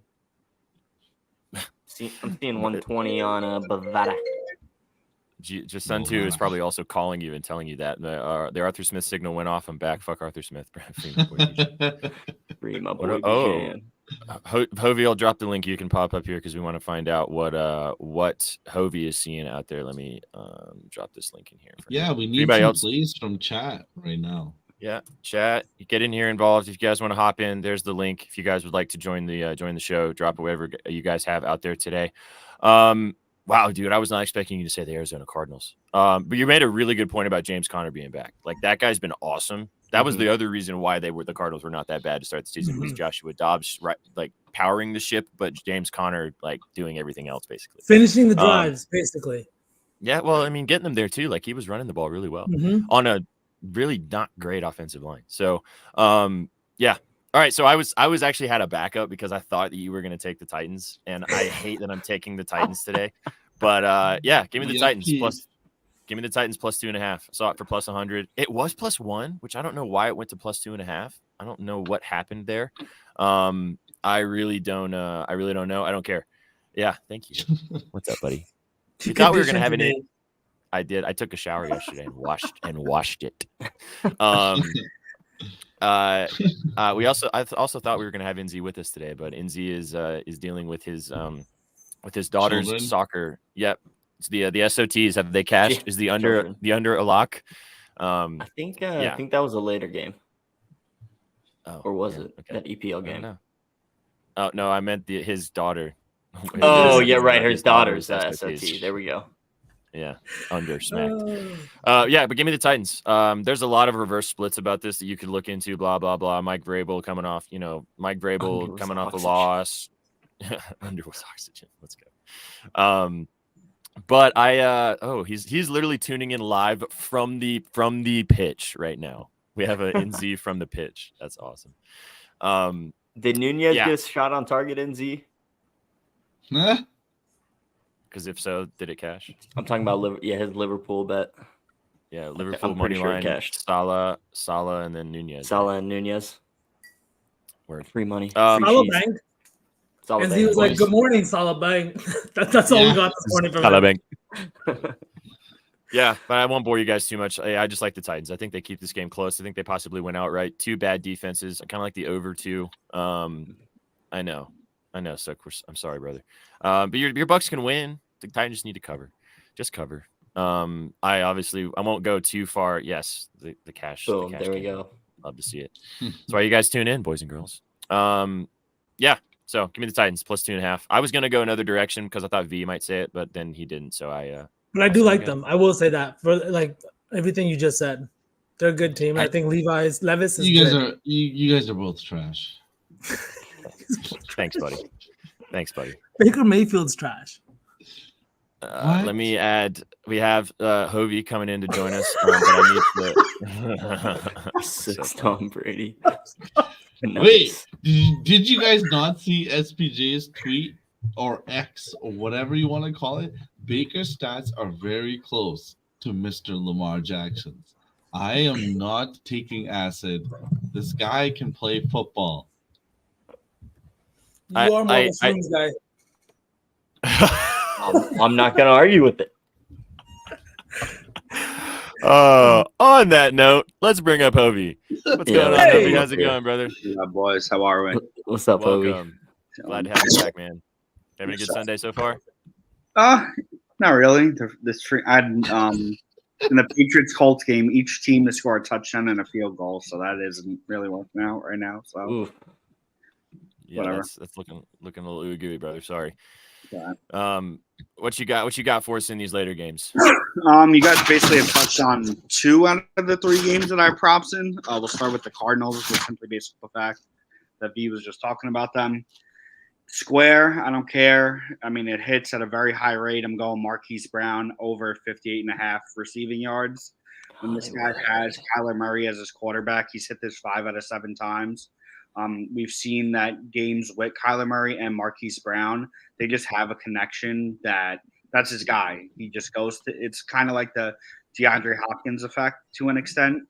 S3: I'm seeing 120 on Bavada.
S2: Sun 2 is probably also calling you and telling you that the Arthur Smith signal went off. I'm back. Fuck Arthur Smith. Hovey, I'll drop the link. You can pop up here because we want to find out what Hovey is seeing out there. Let me drop this link in here.
S4: We need some please from chat right now.
S2: Yeah, chat. You get in here involved. If you guys want to hop in, there's the link. If you guys would like to join the show, drop whatever you guys have out there today. Wow, dude, I was not expecting you to say the Arizona Cardinals. But you made a really good point about James Conner being back. Like, that guy's been awesome. That was the other reason why the Cardinals were not that bad to start the season was Joshua Dobbs, right, like powering the ship, but James Conner like doing everything else basically.
S5: Finishing the drives, basically.
S2: Yeah, well, I mean, getting them there too. Like, he was running the ball really well on a really not great offensive line. So, yeah. All right, so I was actually had a backup because I thought that you were going to take the Titans, and I hate that I'm taking the Titans today. But yeah, give me the Titans plus. Give me the Titans plus 2.5. I saw it for plus 100. It was plus 1, which I don't know why it went to plus 2.5. I don't know what happened there. I really don't know. I don't care. Yeah, thank you. What's up, buddy? We thought we were gonna have an. I did. I took a shower yesterday and washed it. I also thought we were gonna have Inzi with us today, but Inzi is dealing with his daughter's
S4: Children?
S2: soccer. Yep, it's the SOTs. Have they cashed? Is the under a lock?
S3: I think that was a later game.
S2: Oh,
S3: or was it that EPL game?
S2: Oh no, I meant his daughter.
S3: Oh yeah, right. His daughter's SOT. There we go.
S2: Yeah, under smacked. Yeah, but give me the Titans. There's a lot of reverse splits about this that you could look into. Blah blah blah. Mike Vrabel coming off the loss. Under with oxygen. Let's go. But he's literally tuning in live from the pitch right now. We have an NZ from the pitch. That's awesome.
S3: Did Nunez get a shot on target, NZ?
S2: Because if so, did it cash?
S3: I'm talking about his Liverpool bet.
S2: Yeah, Liverpool money line. Cashed. Salah, and then Nunez.
S3: Salah and Nunez.
S2: Word.
S3: Free money.
S5: Salah banged. And he was like, "Good morning, Salah bang." That's all we got this morning from
S2: Salah bang. Yeah, but I won't bore you guys too much. I just like the Titans. I think they keep this game close. I think they possibly win outright. 2 bad defenses. I kind of like the over 2. I know, Sukh. I'm sorry, brother. But your Bucks can win. The Titans just need to cover. Just cover. I won't go too far. Yes, the cash.
S3: Boom,
S2: the cash
S3: there we
S2: game.
S3: go.
S2: Love to see it. That's why you guys tune in, boys and girls. Yeah. So give me the Titans plus 2.5. I was gonna go another direction because I thought V might say it, but then he didn't. So
S5: But I do like them. I will say that for like everything you just said, they're a good team. I think Levis is good.
S4: You guys are both trash.
S2: Thanks, buddy.
S5: Baker Mayfield's trash.
S2: Let me add. We have Hovey coming in to join us. But I need
S3: to Tom Brady.
S4: Nice. Wait, did you guys not see SPJ's tweet or X or whatever you want to call it? Baker's stats are very close to Mr. Lamar Jackson's. I am not taking acid. This guy can play football.
S5: You are more of a swings guy.
S3: I'm not going to argue with it.
S2: On that note, let's bring up Hovey. What's going on, Hovey? How's it going, brother?
S6: Yeah, boys. How are we?
S3: What's up, Hovey?
S2: Glad to have you back, man. Having a good Sunday so far?
S6: Not really. In the Patriots-Colts game, each team to score a touchdown and a field goal, so that isn't really working out right now. So,
S3: oof.
S2: Yeah, whatever. That's looking a little ooey gooey, brother. Sorry.
S6: Yeah.
S2: What you got for us in these later games?
S6: You guys basically have touched on 2 out of the 3 games that I have props in. We'll start with the Cardinals, just simply based on the fact that V was just talking about them. Square, I don't care. I mean, it hits at a very high rate. I'm going Marquise Brown over 58.5 receiving yards. When this guy has Kyler Murray as his quarterback, he's hit this 5 out of 7 times. We've seen that games with Kyler Murray and Marquise Brown, they just have a connection that's his guy. He just goes to – it's kind of like the DeAndre Hopkins effect to an extent,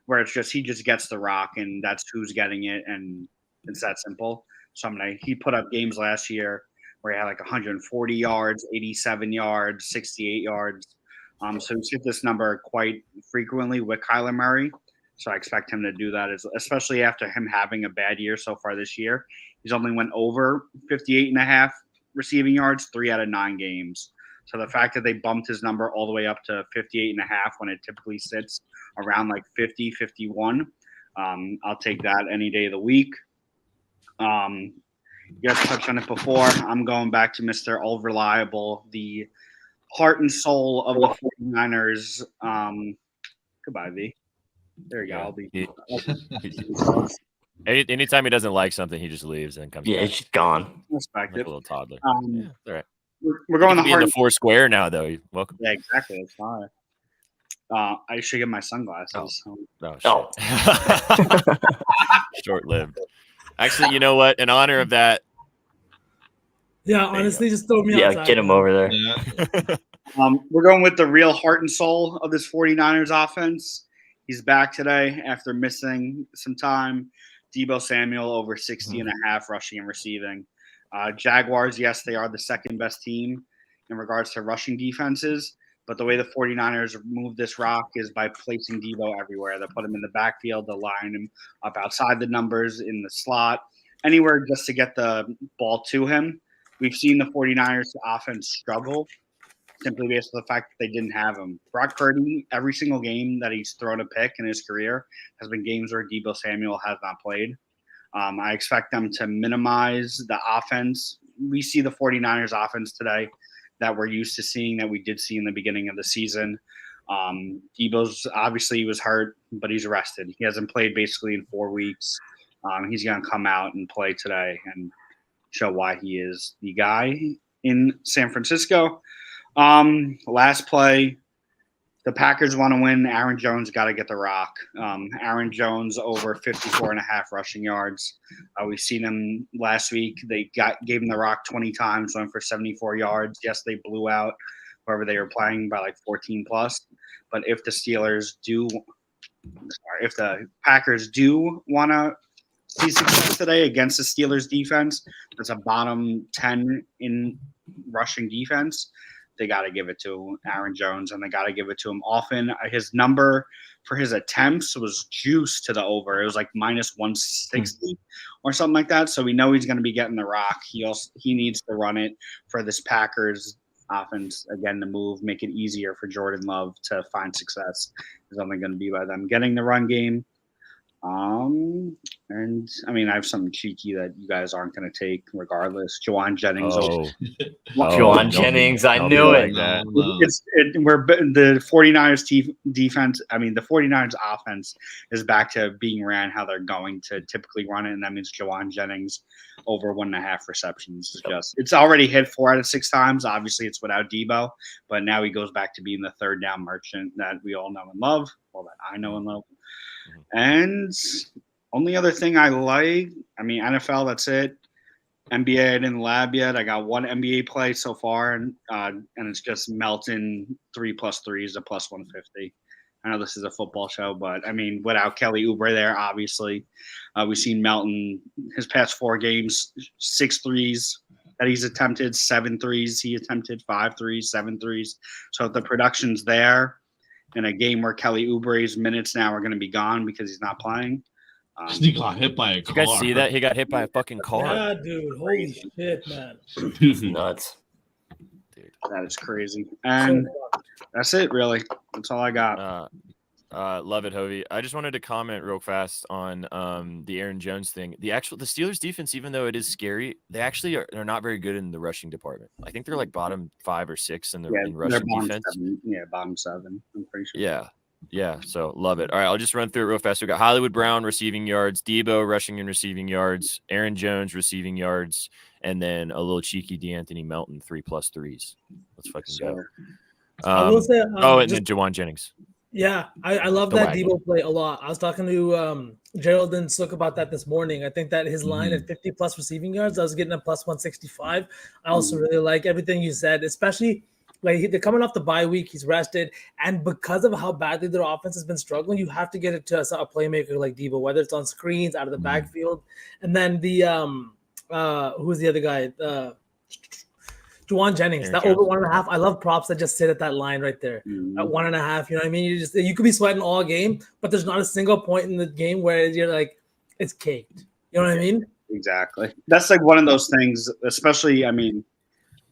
S6: where it's just he just gets the rock and that's who's getting it, and it's that simple. So he put up games last year where he had like 140 yards, 87 yards, 68 yards. So he's hit this number quite frequently with Kyler Murray. So I expect him to do that, especially after him having a bad year so far this year. He's only went over 58.5 receiving yards 3 out of 9 games. So the fact that they bumped his number all the way up to 58.5 when it typically sits around like 50, 51, I'll take that any day of the week. You guys touched on it before. I'm going back to Mr. All Reliable, the heart and soul of the 49ers. Goodbye, V. There you go. I'll be.
S2: Anytime he doesn't like something, he just leaves and comes
S3: Yeah,
S2: back
S3: it's just gone.
S6: Respect
S2: like
S6: it.
S2: a little toddler.
S6: Um,
S2: Yeah, all right.
S6: We're going
S2: to
S6: the
S2: be in
S6: heart.
S2: the four square now, though. You're welcome.
S6: Yeah, exactly. It's fine. I should get my sunglasses.
S2: Oh, shit. Short-lived. Actually, you know what? In honor of that,
S5: Yeah, honestly, just throw me outside.
S3: Get him over there.
S4: Yeah.
S6: We're going with the real heart and soul of this 49ers offense. He's back today after missing some time. Deebo Samuel over 60 and a half rushing and receiving. Jaguars, yes, they are the second best team in regards to rushing defenses. But the way the 49ers move this rock is by placing Deebo everywhere. They put him in the backfield, they line him up outside the numbers, in the slot, anywhere just to get the ball to him. We've seen the 49ers offense struggle simply based on the fact that they didn't have him. Brock Purdy, every single game that he's thrown a pick in his career has been games where Deebo Samuel has not played. I expect them to minimize the offense. We see the 49ers offense today that we're used to seeing, that we did see in the beginning of the season. Deebo's obviously he was hurt, but he's rested. He hasn't played basically in 4 weeks. He's going to come out and play today and show why he is the guy in San Francisco. Last play, the Packers want to win. Aaron Jones got to get the rock. Aaron Jones over 54 and a half rushing yards. We've seen him last week. They gave him the rock 20 times, went for 74 yards. Yes, they blew out whoever they were playing by like 14 plus. But if the Packers do want to see success today against the Steelers defense, that's a bottom 10 in rushing defense. They got to give it to Aaron Jones, and they got to give it to him often. His number for his attempts was juiced to the over. It was like minus 160 or something like that. So we know he's going to be getting the rock. He needs to run it for this Packers offense again to move, make it easier for Jordan Love to find success. Is only going to be by them getting the run game. And I mean, I have something cheeky that you guys aren't going to take regardless. Juwan Jennings.
S3: Juwan Jennings. I knew it.
S6: We're the 49ers defense. I mean, the 49ers offense is back to being ran how they're going to typically run it. And that means Juwan Jennings over 1.5 receptions. It's already hit 4 out of 6 times. Obviously it's without Deebo, but now he goes back to being the third down merchant that we all know and love. Well, that I know and love. And only other thing I like, I mean, NFL, that's it. NBA, I didn't lab yet. I got one NBA play so far, and it's just Melton 3+3 to +150. I know this is a football show, but I mean, without Kelly Oubre there, obviously, we've seen Melton his past 4 games, 6 threes that he's attempted, 7 threes he attempted, 5 threes, 7 threes. So if the production's there, in a game where Kelly Oubre's minutes now are going to be gone because he's not playing.
S4: He got hit by a car.
S2: You guys see that? He got hit by a fucking car.
S5: Yeah, dude. Holy shit, man.
S3: It's nuts.
S6: Dude, that is crazy. And that's it, really. That's all I got.
S2: Love it, Hovey. I just wanted to comment real fast on the Aaron Jones thing. The Steelers defense, even though it is scary, they actually are not very good in the rushing department. I think they're like bottom 5 or 6 in rushing defense.
S6: 7. Yeah, bottom 7. I'm pretty sure.
S2: Yeah. So love it. All right, I'll just run through it real fast. We got Hollywood Brown receiving yards, Deebo rushing and receiving yards, Aaron Jones receiving yards, and then a little cheeky DeAnthony Melton 3+3s. Let's fucking go.
S5: I will say,
S2: and then Juwan Jennings.
S5: Yeah, I love that Deebo play a lot. I was talking to Gerald and Sukh about that this morning. I think that his line at 50+ receiving yards, I was getting a +165. I also really like everything you said, especially like they're coming off the bye week. He's rested, and because of how badly their offense has been struggling, you have to get it to a playmaker like Deebo, whether it's on screens, out of the backfield, and then the who's the other guy? Juwan Jennings, that over 1.5. I love props that just sit at that line right there at 1.5. You know what I mean? You could be sweating all game, but there's not a single point in the game where you're like, it's caked. You know what I mean?
S6: Exactly. That's like one of those things, especially, I mean,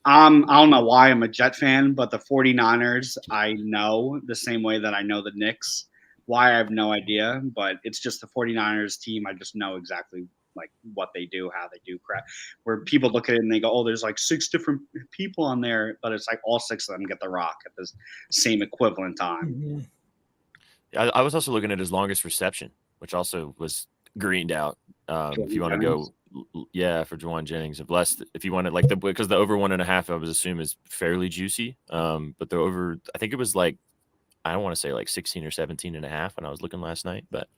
S6: I don't know why I'm a Jet fan, but the 49ers, I know the same way that I know the Knicks. Why, I have no idea, but it's just the 49ers team. I just know exactly like what they do, how they do crap. Where people look at it and they go, "Oh, there's like 6 different people on there," but it's like all 6 of them get the rock at the same equivalent time.
S5: Mhm.
S2: I was also looking at his longest reception, which also was greened out. If you want to go, for Juwan Jennings, if you wanted like because the over 1.5, I would assume is fairly juicy. But the over, I think it was like, I don't want to say like 16 or 17.5 when I was looking last night, but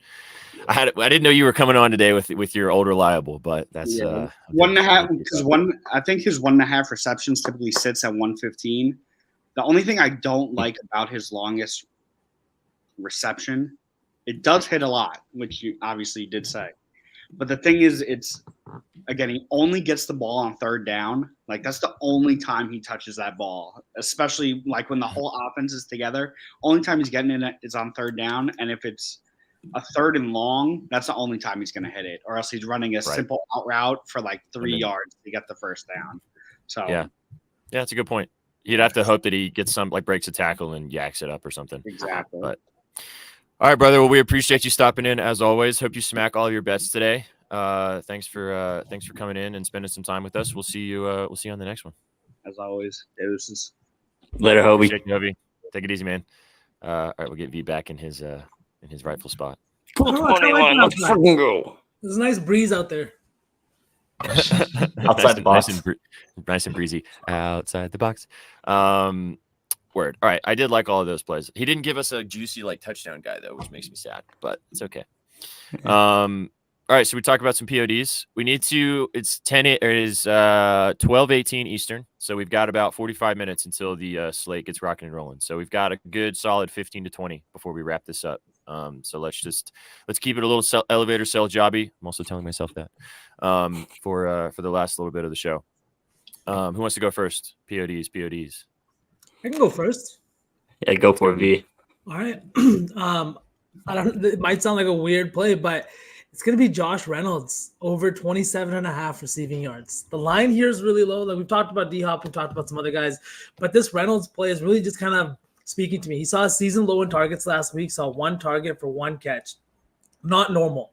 S2: I didn't know you were coming on today with your old reliable, but that's
S6: 1.5 because I think his 1.5 receptions typically sits at 115. The only thing I don't like about his longest reception, it does hit a lot, which you obviously did say. But the thing is, he only gets the ball on 3rd down. Like that's the only time he touches that ball, especially like when the whole offense is together. Only time he's getting in it is on 3rd down. And if it's a 3rd and long, that's the only time he's going to hit it, or else he's running a simple out route for like 3 yards to get the 1st down. So
S2: yeah, that's a good point. You'd have to hope that he gets breaks a tackle and yaks it up or something.
S6: Exactly.
S2: But all right, brother. Well, we appreciate you stopping in as always. Hope you smack all your bets today. Thanks for coming in and spending some time with us. We'll see you on the next one.
S6: As always, deuces.
S3: Later, Hobie.
S2: Appreciate you, Hobie. Take it easy, man. All right, we'll get V back in his rightful spot.
S3: Cool 21. Let's fucking go.
S5: There's a nice breeze out there.
S3: Outside the box.
S2: Nice and breezy outside the box. Word. All right, I did like all of those plays. He didn't give us a juicy like touchdown guy though, which makes me sad, but it's okay. All right, so we talk about some PODs. We need to. It's 12:18 Eastern, so we've got about 45 minutes until the slate gets rocking and rolling. So we've got a good solid 15 to 20 before we wrap this up. So let's keep it a little elevator cell jobby. I'm also telling myself that for the last little bit of the show. Who wants to go first? PODs.
S5: I can go first.
S3: Yeah, go for it, V.
S5: All right. I don't. It might sound like a weird play, but it's going to be Josh Reynolds over 27.5 receiving yards. The line here is really low. Like we've talked about D-Hop, we've talked about some other guys, but this Reynolds play is really just kind of speaking to me. He saw a season low in targets last week, saw 1 target for 1 catch. Not normal.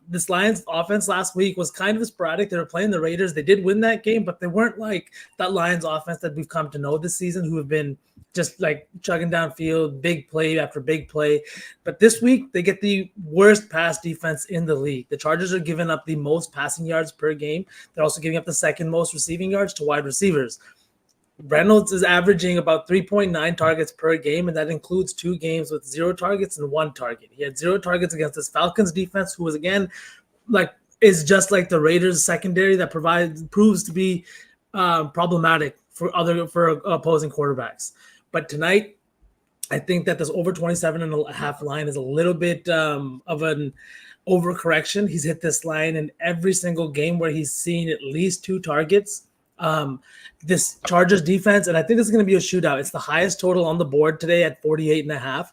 S5: This Lions offense last week was kind of sporadic. They were playing the Raiders. They did win that game, but they weren't like that Lions offense that we've come to know this season, who have been just like chugging downfield, big play after big play. But this week, they get the worst pass defense in the league. The Chargers are giving up the most passing yards per game. They're also giving up the 2nd most receiving yards to wide receivers. Reynolds is averaging about 3.9 targets per game, and that includes 2 games with 0 targets and 1 target. He had 0 targets against this Falcons defense, who was again is just like the Raiders secondary that proves to be problematic for opposing quarterbacks. But tonight, I think that this over 27.5 line is a little bit of an overcorrection. He's hit this line in every single game where he's seen at least 2 targets. This Chargers defense, and I think this is going to be a shootout. It's the highest total on the board today at 48.5.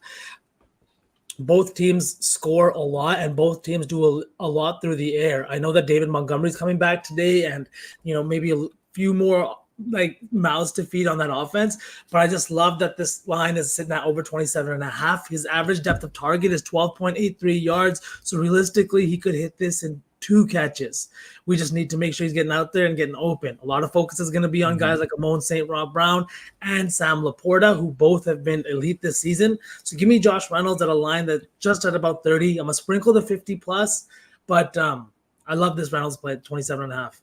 S5: Both teams score a lot, and both teams do a lot through the air. I know that David Montgomery's coming back today, and maybe a few more like mouths to feed on that offense. But I just love that this line is sitting at over 27.5. His average depth of target is 12.83 yards. So realistically, he could hit this in 2 catches. We just need to make sure he's getting out there and getting open. A lot of focus is going to be on guys like Amon St. Brown and Sam Laporta, who both have been elite this season. So give me Josh Reynolds at a line that just at about 30. I'm going to sprinkle the 50 plus, but I love this Reynolds play at 27.5.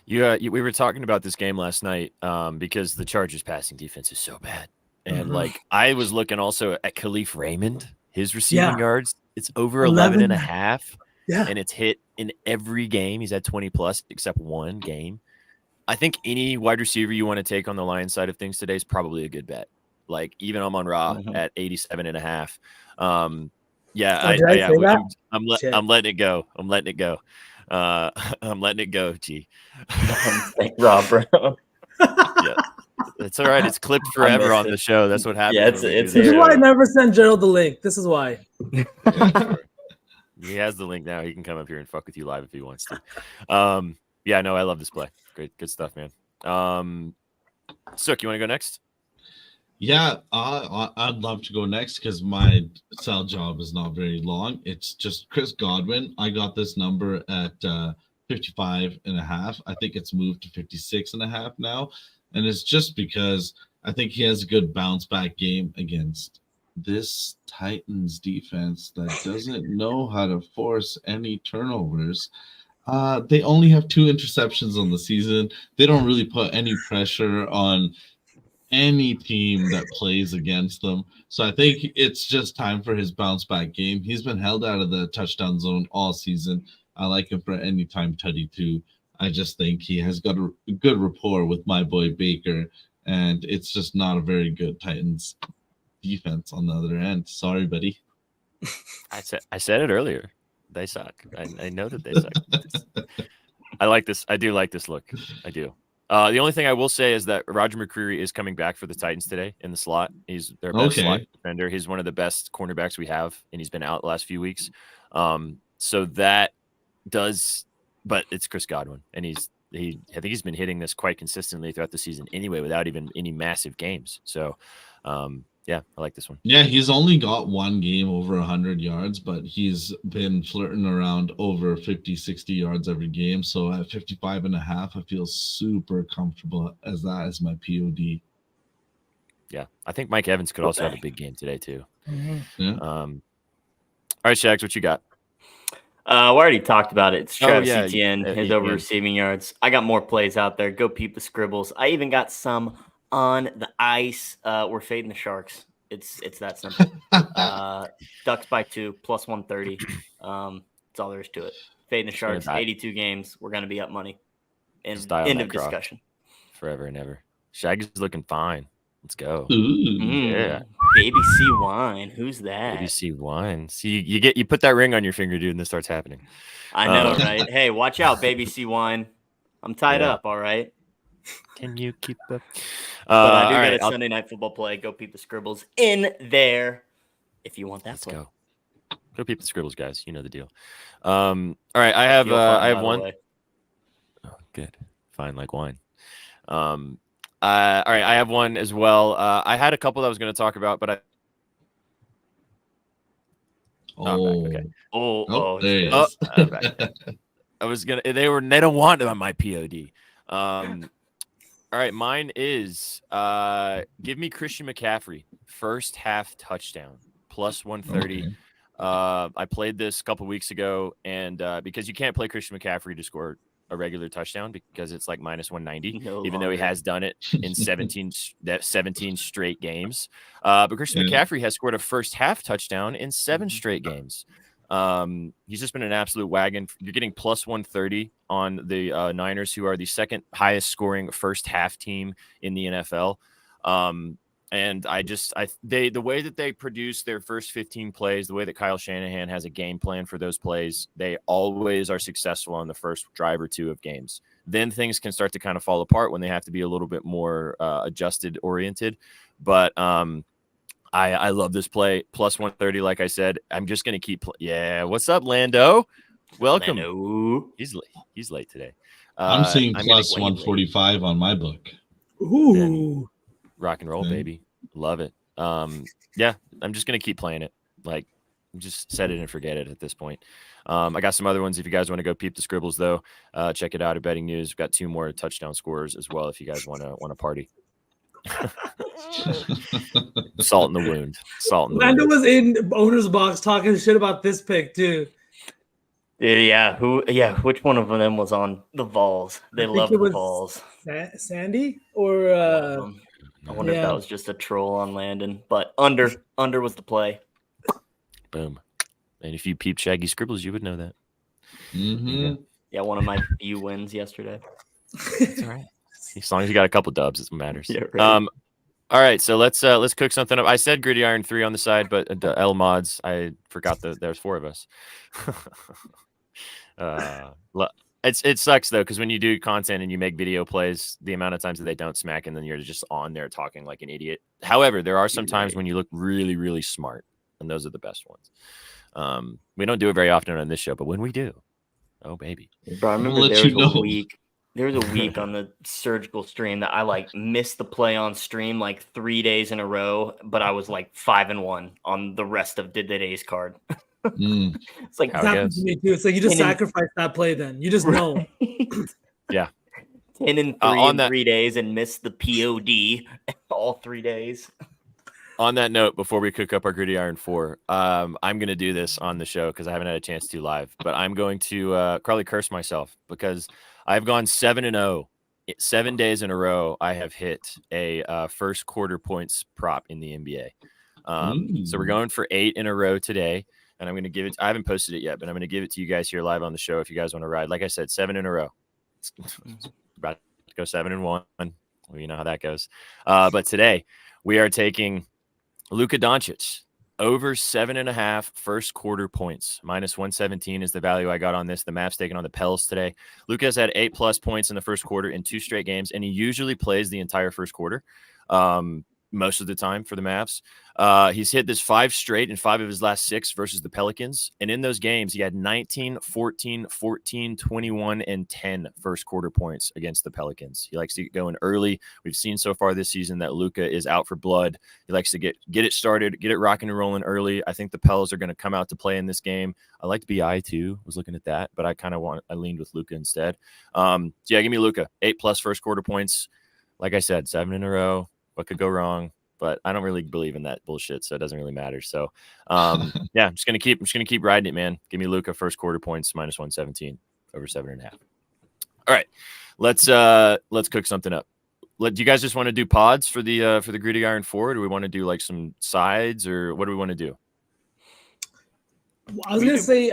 S2: We were talking about this game last night because the Chargers passing defense is so bad. And I was looking also at Khalif Raymond, his receiving yards. It's over 11.5.
S5: Yeah.
S2: And it's hit in every game. He's had 20 plus except 1 game. I think any wide receiver you want to take on the Lions side of things today is probably a good bet. Like even Amon-Ra at 87.5. I'm letting it go. I'm letting it go. I'm letting it go, G.
S3: Thank Rob, bro.
S2: Yeah. It's all right. It's clipped forever on the show. That's what happens.
S3: Yeah,
S5: this is why I never send Gerald the link. This is why.
S2: He has the link now. He can come up here and fuck with you live if he wants to. I love this play. Good stuff, man. Sukh, you want to go next?
S4: Yeah, I'd love to go next because my cell job is not very long. It's just Chris Godwin. I got this number at 55.5. I think it's moved to 56.5 now. And it's just because I think he has a good bounce back game against this Titans defense that doesn't know how to force any turnovers. They only have 2 interceptions on the season. They don't really put any pressure on any team that plays against them. So I think it's just time for his bounce back game. He's been held out of the touchdown zone all season. I like him for anytime tutty too. I just think he has got a good rapport with my boy Baker, and it's just not a very good Titans defense on the other end. Sorry, buddy.
S2: I said it earlier. They suck. I know that they suck. I like this. I do like this look. I do. The only thing I will say is that Roger McCreary is coming back for the Titans today in the slot. He's their best slot defender. He's one of the best cornerbacks we have, and he's been out the last few weeks. So that does, but it's Chris Godwin, and I think he's been hitting this quite consistently throughout the season anyway, without even any massive games. So, yeah, I like this one.
S4: Yeah, he's only got 1 game over 100 yards, but he's been flirting around over 50, 60 yards every game. So at 55.5, I feel super comfortable as that as my POD.
S2: Yeah, I think Mike Evans could also have a big game today too.
S5: Mm-hmm.
S4: Yeah.
S2: All right, Shags, what you got?
S3: We already talked about it. It's Travis Etienne, his over
S2: yeah.
S3: receiving yards. I got more plays out there. Go peep the scribbles. I even got some on the ice. We're fading the Sharks. It's that simple. Ducks by 2, plus 130. That's all there is to it. Fading the Sharks, 82 games. We're going to be up money. End of discussion.
S2: Forever and ever. Shaggy's looking fine. Let's go.
S3: Yeah. Baby C wine. Who's that?
S2: Baby C wine. See, you put that ring on your finger, dude, and this starts happening.
S3: I know, right? Hey, watch out, Baby C wine. I'm tied up, all right?
S2: Can you keep up?
S3: But I do got a Sunday night football play. Go peep the scribbles in there if you want that.
S2: Let's go. Go peep the scribbles, guys. You know the deal. All right, I have one. Oh, good. Fine, like wine. All right, I have one as well. I had a couple that I was going to talk about, but okay.
S4: There he is.
S2: I was gonna. They don't want it on my POD. All right, mine is give me Christian McCaffrey first half touchdown plus 130. Okay. I played this a couple weeks ago, and because you can't play Christian McCaffrey to score a regular touchdown because it's like minus 190, even though he has done it in 17 straight games. But Christian McCaffrey has scored a first half touchdown in 7 straight games. He's just been an absolute wagon. You're getting plus 130 on the Niners, who are the second highest scoring first half team in the NFL. And the way that they produce their first 15 plays, the way that Kyle Shanahan has a game plan for those plays, they always are successful on the first drive or 2 of games. Then things can start to kind of fall apart when they have to be a little bit more adjusted oriented. But I love this play. Plus 130, like I said. I'm just going to keep yeah. What's up, Lando? Welcome.
S3: Lando.
S2: He's late today.
S4: I'm seeing plus 145 on my book.
S5: Ooh.
S2: Rock and roll, baby. Love it. Yeah, I'm just going to keep playing it. Like, just set it and forget it at this point. I got some other ones if you guys want to go peep the scribbles, though. Check it out at Betting News. We've got 2 more touchdown scorers as well if you guys want to party. Salt in the wound.
S5: Lando was in owner's box talking shit about this pick, too.
S3: Yeah. Which one of them was on the Vols? They love the Vols.
S5: Sandy or
S3: I wonder if that was just a troll on Landon, but under was the play.
S2: Boom. And if you peeped Shaggy Scribbles, you would know that.
S4: Mm-hmm.
S3: Yeah, one of my few wins yesterday.
S2: That's all right. As long as you got a couple dubs, it matters.
S3: Yeah, right.
S2: All right, so let's cook something up. I said Griddy-Iron 3 on the side, but the L mods, I forgot that there's 4 of us. It sucks though, because when you do content and you make video plays, the amount of times that they don't smack, and then you're just on there talking like an idiot. However, there are some times when you look really, really smart, and those are the best ones. We don't do it very often on this show, but when we do, oh baby.
S3: Bro, I remember there was a week There was a week on the surgical stream that I like missed the play on stream like 3 days in a row, but I was like 5-1 on the rest of the day's card. It's like
S5: It happened to me too. It's like you just sacrifice that play then. You just know.
S2: Yeah.
S3: 10-3 in 3 days and missed the POD all 3 days.
S2: On that note, before we cook up our Griddy-Iron 4, I'm going to do this on the show because I haven't had a chance to live. But I'm going to probably curse myself because I've gone 7-0. 7 days in a row, I have hit a first quarter points prop in the NBA. So we're going for 8 in a row today. And I'm going to give it – I haven't posted it yet, but I'm going to give it to you guys here live on the show if you guys want to ride. Like I said, 7 in a row. It's about to go 7-1. Well, you know how that goes. But today we are taking – Luka Doncic over 7.5 first quarter points. -117 is the value I got on this. The Mavs taking on the Pels today. Luka's had 8+ points in the first quarter in 2 straight games, and he usually plays the entire first quarter most of the time for the Mavs. He's hit this 5 straight in 5 of his last 6 versus the Pelicans. And in those games, he had 19, 14, 14, 21, and 10 first quarter points against the Pelicans. He likes to get going early. We've seen so far this season that Luka is out for blood. He likes to get it started, get it rocking and rolling early. I think the Pels are going to come out to play in this game. I liked BI too. Was looking at that, but I leaned with Luka instead. So yeah, give me Luka. 8+ first quarter points. Like I said, 7 in a row. What could go wrong? But I don't really believe in that bullshit, so it doesn't really matter. So, yeah, I'm just gonna keep riding it, man. Give me Luka first quarter points -117 over 7.5. All right, let's cook something up. Do you guys just want to do pods for the Griddy-Iron 4? Or do we want to do like some sides, or what do we want to do?
S5: I was gonna say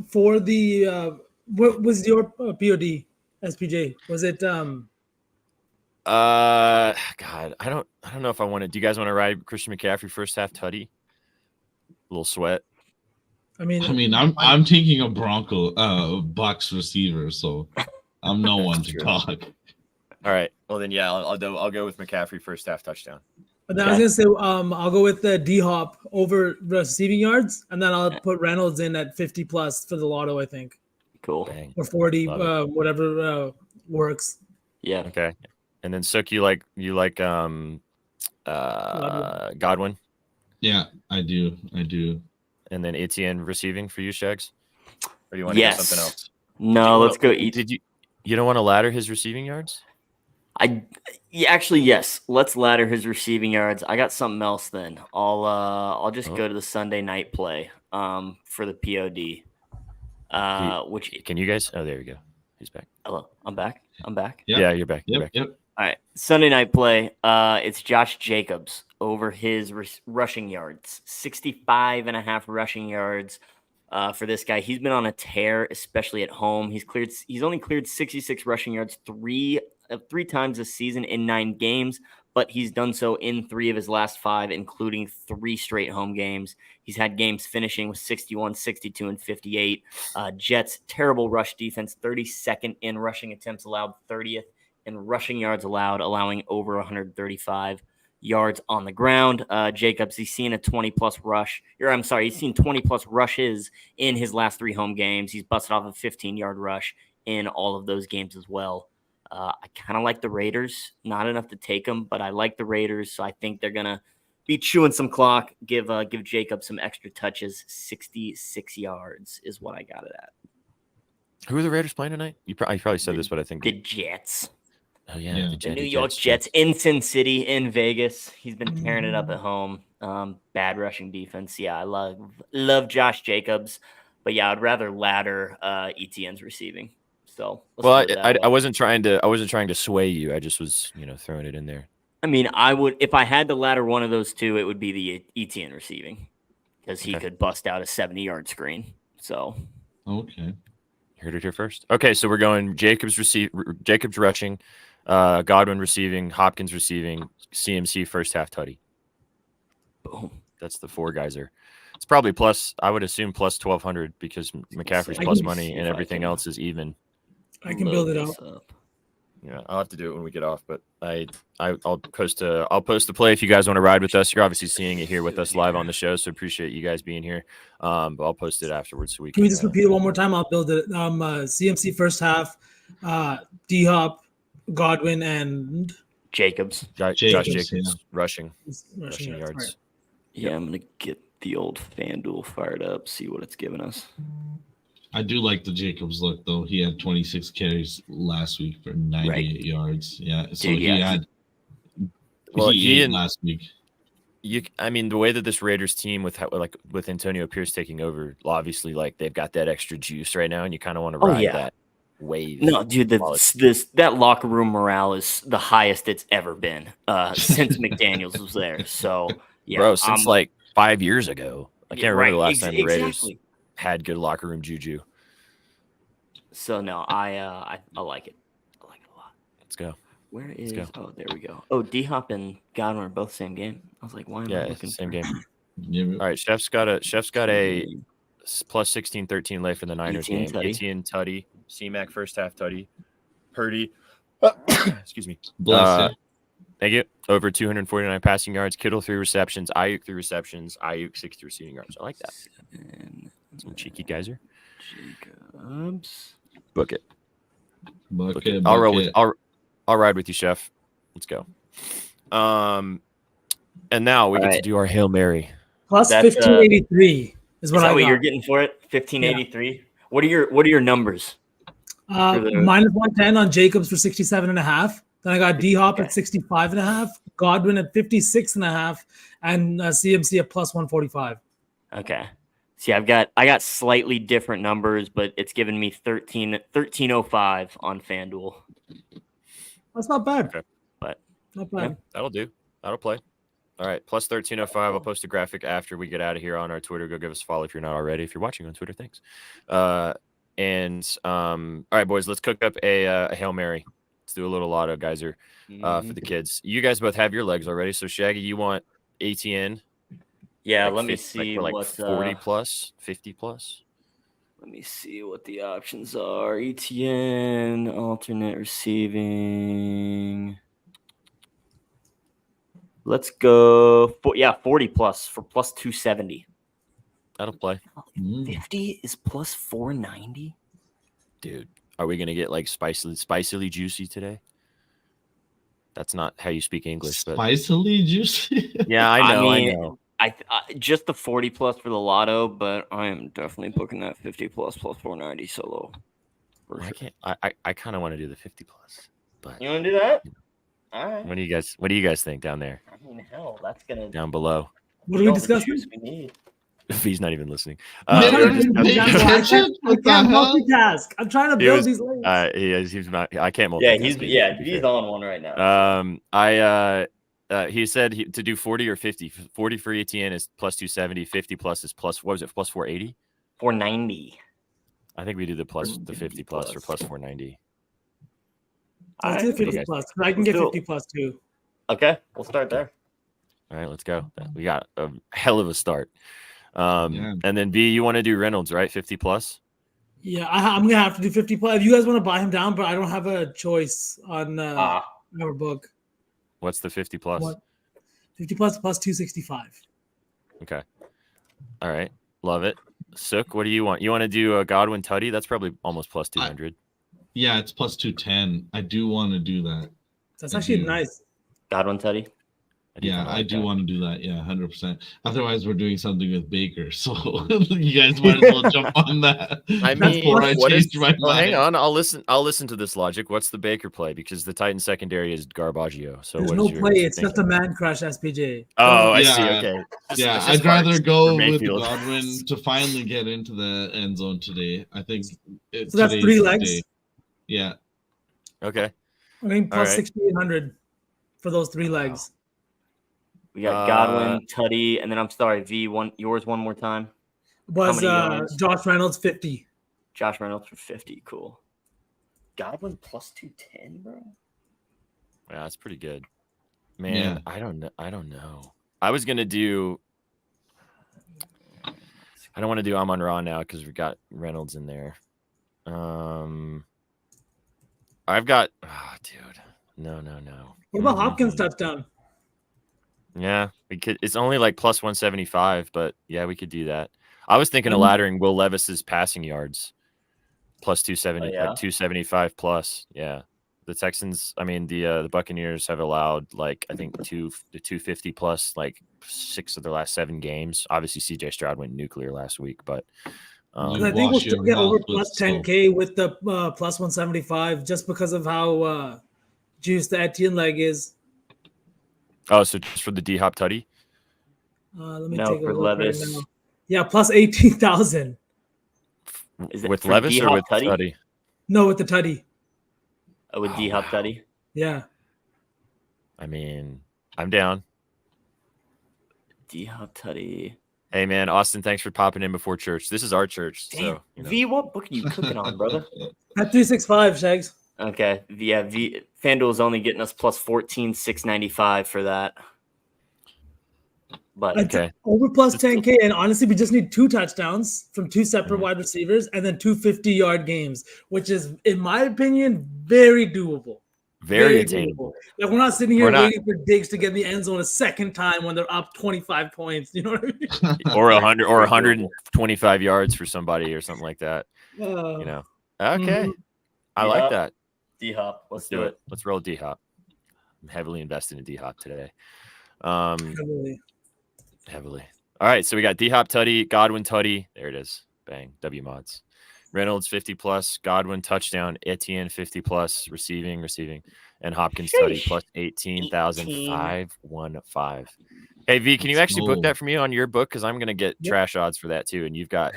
S5: for the what was your POD SPJ? Was it
S2: God, I don't know if I want to. Do you guys want to ride Christian McCaffrey first half tutty? A little sweat.
S5: I mean,
S4: I'm taking a Bucks receiver, so I'm no one to talk.
S2: All right, well then, yeah, I'll go with McCaffrey first half touchdown.
S5: But then I was gonna say, I'll go with the D-Hop over receiving yards, and then I'll put Reynolds in at 50+ for the lotto. I think.
S3: Cool.
S2: Dang.
S5: Or 40, whatever works.
S3: Yeah.
S2: Okay. And then Sukh, you like Godwin?
S4: Yeah, I do.
S2: And then Etienne receiving for you, Shags? Or do you want to do something else?
S3: No, let's go.
S2: You don't want to ladder his receiving yards?
S3: Actually, yes. Let's ladder his receiving yards. I got something else then. I'll just go to the Sunday night play for the POD. Which
S2: can you guys? Oh, there we go. He's back.
S3: Hello, I'm back.
S4: Yep.
S2: Yeah, you're back.
S4: Yep.
S3: All right, Sunday night play. It's Josh Jacobs over his rushing yards, 65.5 rushing yards for this guy. He's been on a tear, especially at home. He's only cleared 66 rushing yards three times this season in 9 games, but he's done so in 3 of his last 5, including 3 straight home games. He's had games finishing with 61, 62, and 58. Jets, terrible rush defense, 32nd in rushing attempts allowed, 30th in rushing yards allowed, allowing over 135 yards on the ground. Jacobs, he's seen 20+ rushes in his last 3 home games. He's busted off a 15-yard rush in all of those games as well. I kind of like the Raiders, not enough to take them, but I like the Raiders, so I think they're gonna be chewing some clock. Give Jacob some extra touches. 66 yards is what I got it at.
S2: Who are the Raiders playing tonight? You probably said this, but I think
S3: the Jets.
S2: Oh yeah,
S3: the New York Jets in Sin City, in Vegas. He's been tearing it up at home. Bad rushing defense. Yeah, I love Josh Jacobs, but yeah, I'd rather ladder Etienne's receiving. So
S2: I wasn't trying to sway you. I just was throwing it in there.
S3: I mean, I would if I had to ladder one of those two, it would be the Etienne receiving because he could bust out a 70-yard screen. So
S4: okay,
S2: heard it here first. Okay, so we're going Jacobs rushing, Godwin receiving, Hopkins receiving, CMC first half tutty.
S3: Boom.
S2: That's the 4 guys there. It's probably plus. I would assume plus 1,200 because McCaffrey's plus money and everything else is even.
S5: I can build it up.
S2: Yeah, I'll have to do it when we get off, but I'll post the play if you guys want to ride with us. You're obviously seeing it here with us live on the show, so appreciate you guys being here. But I'll post it afterwards so we can.
S5: Can we just repeat it one more time? I'll build it. CMC first half, D-Hop, Godwin, and
S3: Jacobs.
S2: Josh
S4: Jacobs,
S2: Jacobs
S4: yeah.
S2: rushing
S5: rushing
S2: yards.
S5: Right.
S3: Yeah, I'm gonna get the old FanDuel fired up, see what it's giving us.
S4: I do like the Jacobs look though. He had 26 carries last week for 98 yards. Yeah, so
S3: Dude,
S4: he
S3: yeah,
S4: had.
S2: Well,
S4: he ate
S2: and
S4: last week.
S2: I mean, the way that this Raiders team with Antonio Pierce taking over, obviously, like they've got that extra juice right now, and you kind of want to ride that wave.
S3: No, dude, that locker room morale is the highest it's ever been since McDaniels was there. So yeah,
S2: bro, since like 5 years ago, I can't remember the last time the Raiders
S3: exactly.
S2: had good locker room juju.
S3: So no, I like it. I like it a lot.
S2: Let's go.
S3: Where is?
S2: go.
S3: Oh, there we go. Oh, D-Hop and Godwin are both same game. I was like, why am I looking?
S2: Same game.
S4: Yeah,
S2: All right, Chef's got a plus 16-13 lay for the Niners game. Etienne Tutty, C-Mac first half Tutty, Purdy. Excuse me.
S4: bless you.
S2: Thank you. Over 249 passing yards. Kittle 3 receptions. Ayuk 3 receptions. Ayuk 60 receiving yards. I like that. Some cheeky geyser.
S3: Jacobs.
S2: Book it.
S4: Bucket,
S2: I'll roll
S4: bucket.
S2: with. I'll ride with you, Chef. Let's go. And now we get to do our Hail Mary.
S5: Plus 1583 is what I got.
S3: What you're getting for it? 1583. Yeah. What are your numbers?
S5: Minus 110 on Jacobs for 67.5. Then I got D-Hop at 65.5, Godwin at 56.5, and CMC at plus 145.
S3: Okay. See, I got slightly different numbers, but it's given me 1305 on FanDuel.
S5: That's not bad.
S2: Okay.
S3: But
S5: not bad.
S2: Yeah, that'll do. That'll play. All right, plus 1305. I'll post a graphic after we get out of here on our Twitter. Go give us a follow if you're not already. If you're watching on Twitter, thanks. All right, boys, let's cook up a Hail Mary. Let's do a little lotto geyser for the kids. You guys both have your legs already. So Shaggy, you want ATN?
S3: Yeah,
S2: like
S3: let me
S2: 50,
S3: see
S2: like
S3: what
S2: 40 plus, 50 plus.
S3: Let me see what the options are. ETN, alternate receiving. Let's go. 40 plus for plus 270.
S2: That'll play.
S3: 50 is plus 490.
S2: Dude, are we gonna get like spicily juicy today? That's not how you speak English, but
S4: Spicily juicy.
S2: yeah, I know.
S3: I mean,
S2: I know.
S3: I just the 40 plus for the lotto, but I am definitely booking that 50 plus 490 solo.
S2: I can't. I kind of want to do the 50 plus, but
S3: You want to do that? All right.
S2: what do you guys think down there?
S3: I mean, hell, that's gonna
S2: Down below.
S5: What are we discussing?
S3: We need.
S2: If he's not even listening.
S4: Maybe
S2: we're
S4: we're just paying
S5: I
S4: attention. What the
S5: can't
S4: hell?
S5: multitask. I'm trying to build these links.
S2: He's not. I can't multitask.
S3: Yeah,
S2: to be
S3: he's
S2: fair.
S3: on one right now.
S2: He said to do 40 or 50. 40 for ETN is plus 270. 50 plus is plus, what was it? Plus 480.
S3: 490.
S2: I think we do the 50 plus or plus 490.
S5: Let's do 50 plus. I can get 50 plus too.
S3: Okay, we'll start there.
S2: All right, let's go. We got a hell of a start. And then B, you want to do Reynolds, right? 50 plus.
S5: Yeah, I'm gonna have to do 50 plus. If you guys want to buy him down, but I don't have a choice on our book.
S2: What's the 50 plus?
S5: 50 plus 265.
S2: Okay. All right. Love it. Sukh, what do you want? You want to do a Godwin Tutty? That's probably almost plus 200.
S4: Yeah, it's plus 210. I do want to do that.
S5: That's actually nice.
S3: Godwin Tutty.
S4: I do want to do that. Yeah, 100%. Otherwise, we're doing something with Baker. So you guys might as well jump on that.
S2: I mean, hang
S4: mind.
S2: on. I'll listen to this logic. What's the Baker play? Because the Titan secondary is Garbaggio. So
S5: there's no play. It's just a man crush SPJ.
S2: Oh, I see. Okay.
S4: Yeah, I'd rather go with Godwin to finally get into the end zone today. I think
S5: so. That's 3 legs.
S4: Yeah.
S2: Okay.
S5: I mean, plus 6,800 for those 3 legs.
S3: We got Godwin, Tutty, and then I'm sorry, yours one more time.
S5: Was Josh Reynolds 50?
S3: Josh Reynolds for 50. Cool. Godwin plus 210, bro.
S2: Yeah, that's pretty good. Man, yeah. I don't know. I was gonna do. I don't want to do Amon Ra now because we got Reynolds in there. I've got. Oh, dude. No.
S5: What about Hopkins touchdown?
S2: Yeah, we could. It's only like plus 175, but yeah, we could do that. I was thinking of laddering Will Levis's passing yards. plus 270,
S3: yeah?
S2: 275 plus. Yeah. The Texans, I mean, the Buccaneers have allowed like I think 250 plus like 6 of their last 7 games. Obviously, CJ Stroud went nuclear last week, but
S5: I think we'll still get over plus 10K with the plus 175 just because of how juiced the Etienne leg is.
S2: Oh, so just for the D-Hop Tutty?
S5: Let me
S3: No,
S5: take a
S3: for
S5: look
S3: Levis.
S5: right now. Yeah, plus 18,000.
S2: With Levis
S3: D-Hop
S2: or with
S3: Tutty?
S2: Tutty?
S5: No, with the Tutty.
S3: Oh, with D-Hop Tutty?
S5: Yeah.
S2: I mean, I'm down.
S3: D-Hop Tutty.
S2: Hey, man, Austin, thanks for popping in before church. This is our church.
S3: Damn.
S2: So, you know.
S3: V, what book are you cooking on, brother?
S5: At 365, Shags.
S3: Okay. Yeah, FanDuel's only getting us plus 14,695 for that. But
S2: Okay.
S5: Over plus 10K. And honestly, we just need 2 touchdowns from 2 separate wide receivers and then 2 50-yard games, which is, in my opinion, very doable.
S2: Very attainable.
S5: Like, we're not sitting here waiting for Diggs to get in the end zone a second time when they're up 25 points. You know what I mean?
S2: Or 100 or 125 yards for somebody or something like that. You know. Okay. I like that.
S3: D-Hop. Let's do it.
S2: Let's roll D-Hop. I'm heavily invested in D-Hop today. Heavily. All right, so we got D-Hop Tutty, Godwin Tutty. There it is. Bang. W mods. Reynolds 50 plus, Godwin touchdown, Etienne 50 plus, receiving, and Hopkins Tutty plus 18,515. Hey V, can you actually book that for me on your book? Because I'm gonna get trash odds for that too, and you've got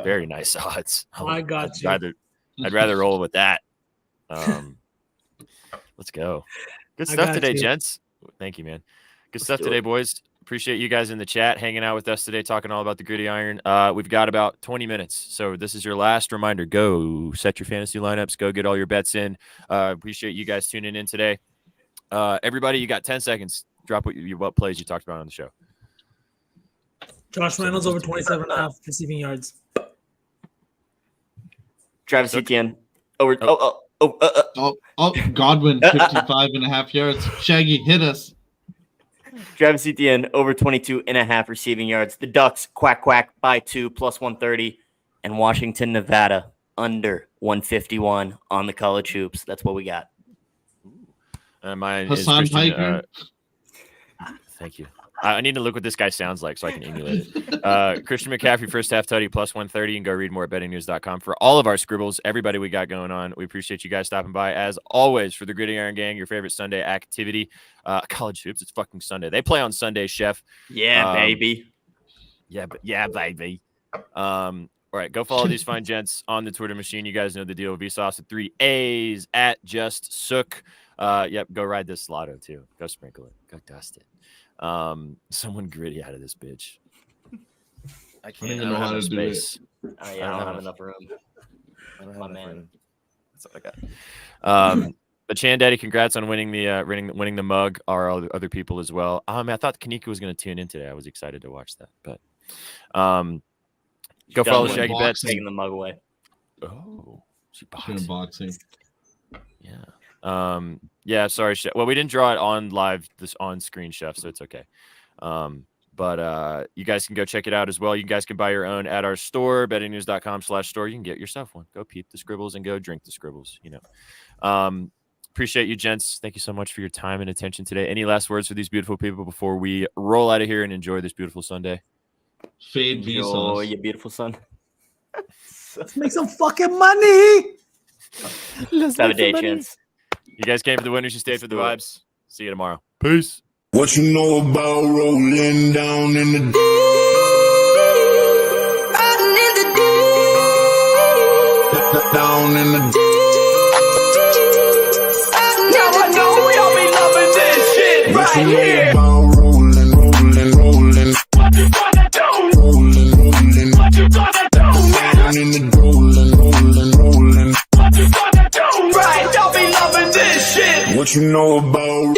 S2: very nice odds.
S5: I got you.
S2: I'd rather roll with that. Let's go. Good stuff today, gents. Thank you, man. Good stuff today, boys. Appreciate you guys in the chat hanging out with us today, talking all about the Griddy-Iron. We've got about 20 minutes. So this is your last reminder. Go set your fantasy lineups. Go get all your bets in. Appreciate you guys tuning in today. Everybody, you got 10 seconds. Drop what plays you talked about on the show.
S5: Josh Reynolds over 27.5 receiving yards.
S3: Travis Etienne over.
S4: Godwin 55.5 yards. Shaggy, hit us.
S3: Travis Etienne over 22.5 receiving yards. The Ducks quack by 2 plus 130, and Washington, Nevada under 151 on the college hoops. That's what we got.
S2: Mine
S4: Hassan
S2: is Christian,
S4: Piker.
S2: Thank you. I need to look what this guy sounds like so I can emulate it. Christian McCaffrey, first half Tutty, plus 130. And go read more at bettingnews.com for all of our scribbles, everybody we got going on. We appreciate you guys stopping by. As always, for the Griddy-Iron Gang, your favorite Sunday activity. College hoops, it's fucking Sunday. They play on Sunday, Chef.
S3: Yeah, baby.
S2: Yeah, baby. All right, go follow these fine gents on the Twitter machine. You guys know the deal. VSauce with 3 A's at just Sukh. Yep, go ride this lotto too. Go sprinkle it. Go dust it. Someone gritty out of this bitch. I can't
S4: even know how to do it.
S3: I don't have enough room. My man.
S2: That's all I got. But Chan Daddy, congrats on winning the mug. Our other people as well. I thought Kanika was going to tune in today. I was excited to watch that. But go follow Shaggy Bets.
S3: Taking the mug away.
S2: Oh, she
S4: boxing.
S2: Yeah. Yeah, sorry, Chef. Well, we didn't draw it on live, this on screen, Chef, so it's okay. But you guys can go check it out as well. You guys can buy your own at our store, bettingnews.com/store. You can get yourself one. Go peep the scribbles and go drink the scribbles, you know. Appreciate you, gents. Thank you so much for your time and attention today. Any last words for these beautiful people before we roll out of here and enjoy this beautiful Sunday?
S4: Fade VSauce.
S3: Oh, you beautiful son.
S5: Let's make some fucking money.
S3: Let's have a day, chance.
S2: You guys came for the winners. You stayed for the vibes. See you tomorrow. Peace.
S1: What you know about rolling down in the deep? Riding in the deep. Down in the deep. Now I know y'all be loving this shit right here. Rolling. What you gonna do? Rolling. What you gonna do? Down in the rolling. What you gonna do? Right, y'all be loving this shit. What you know about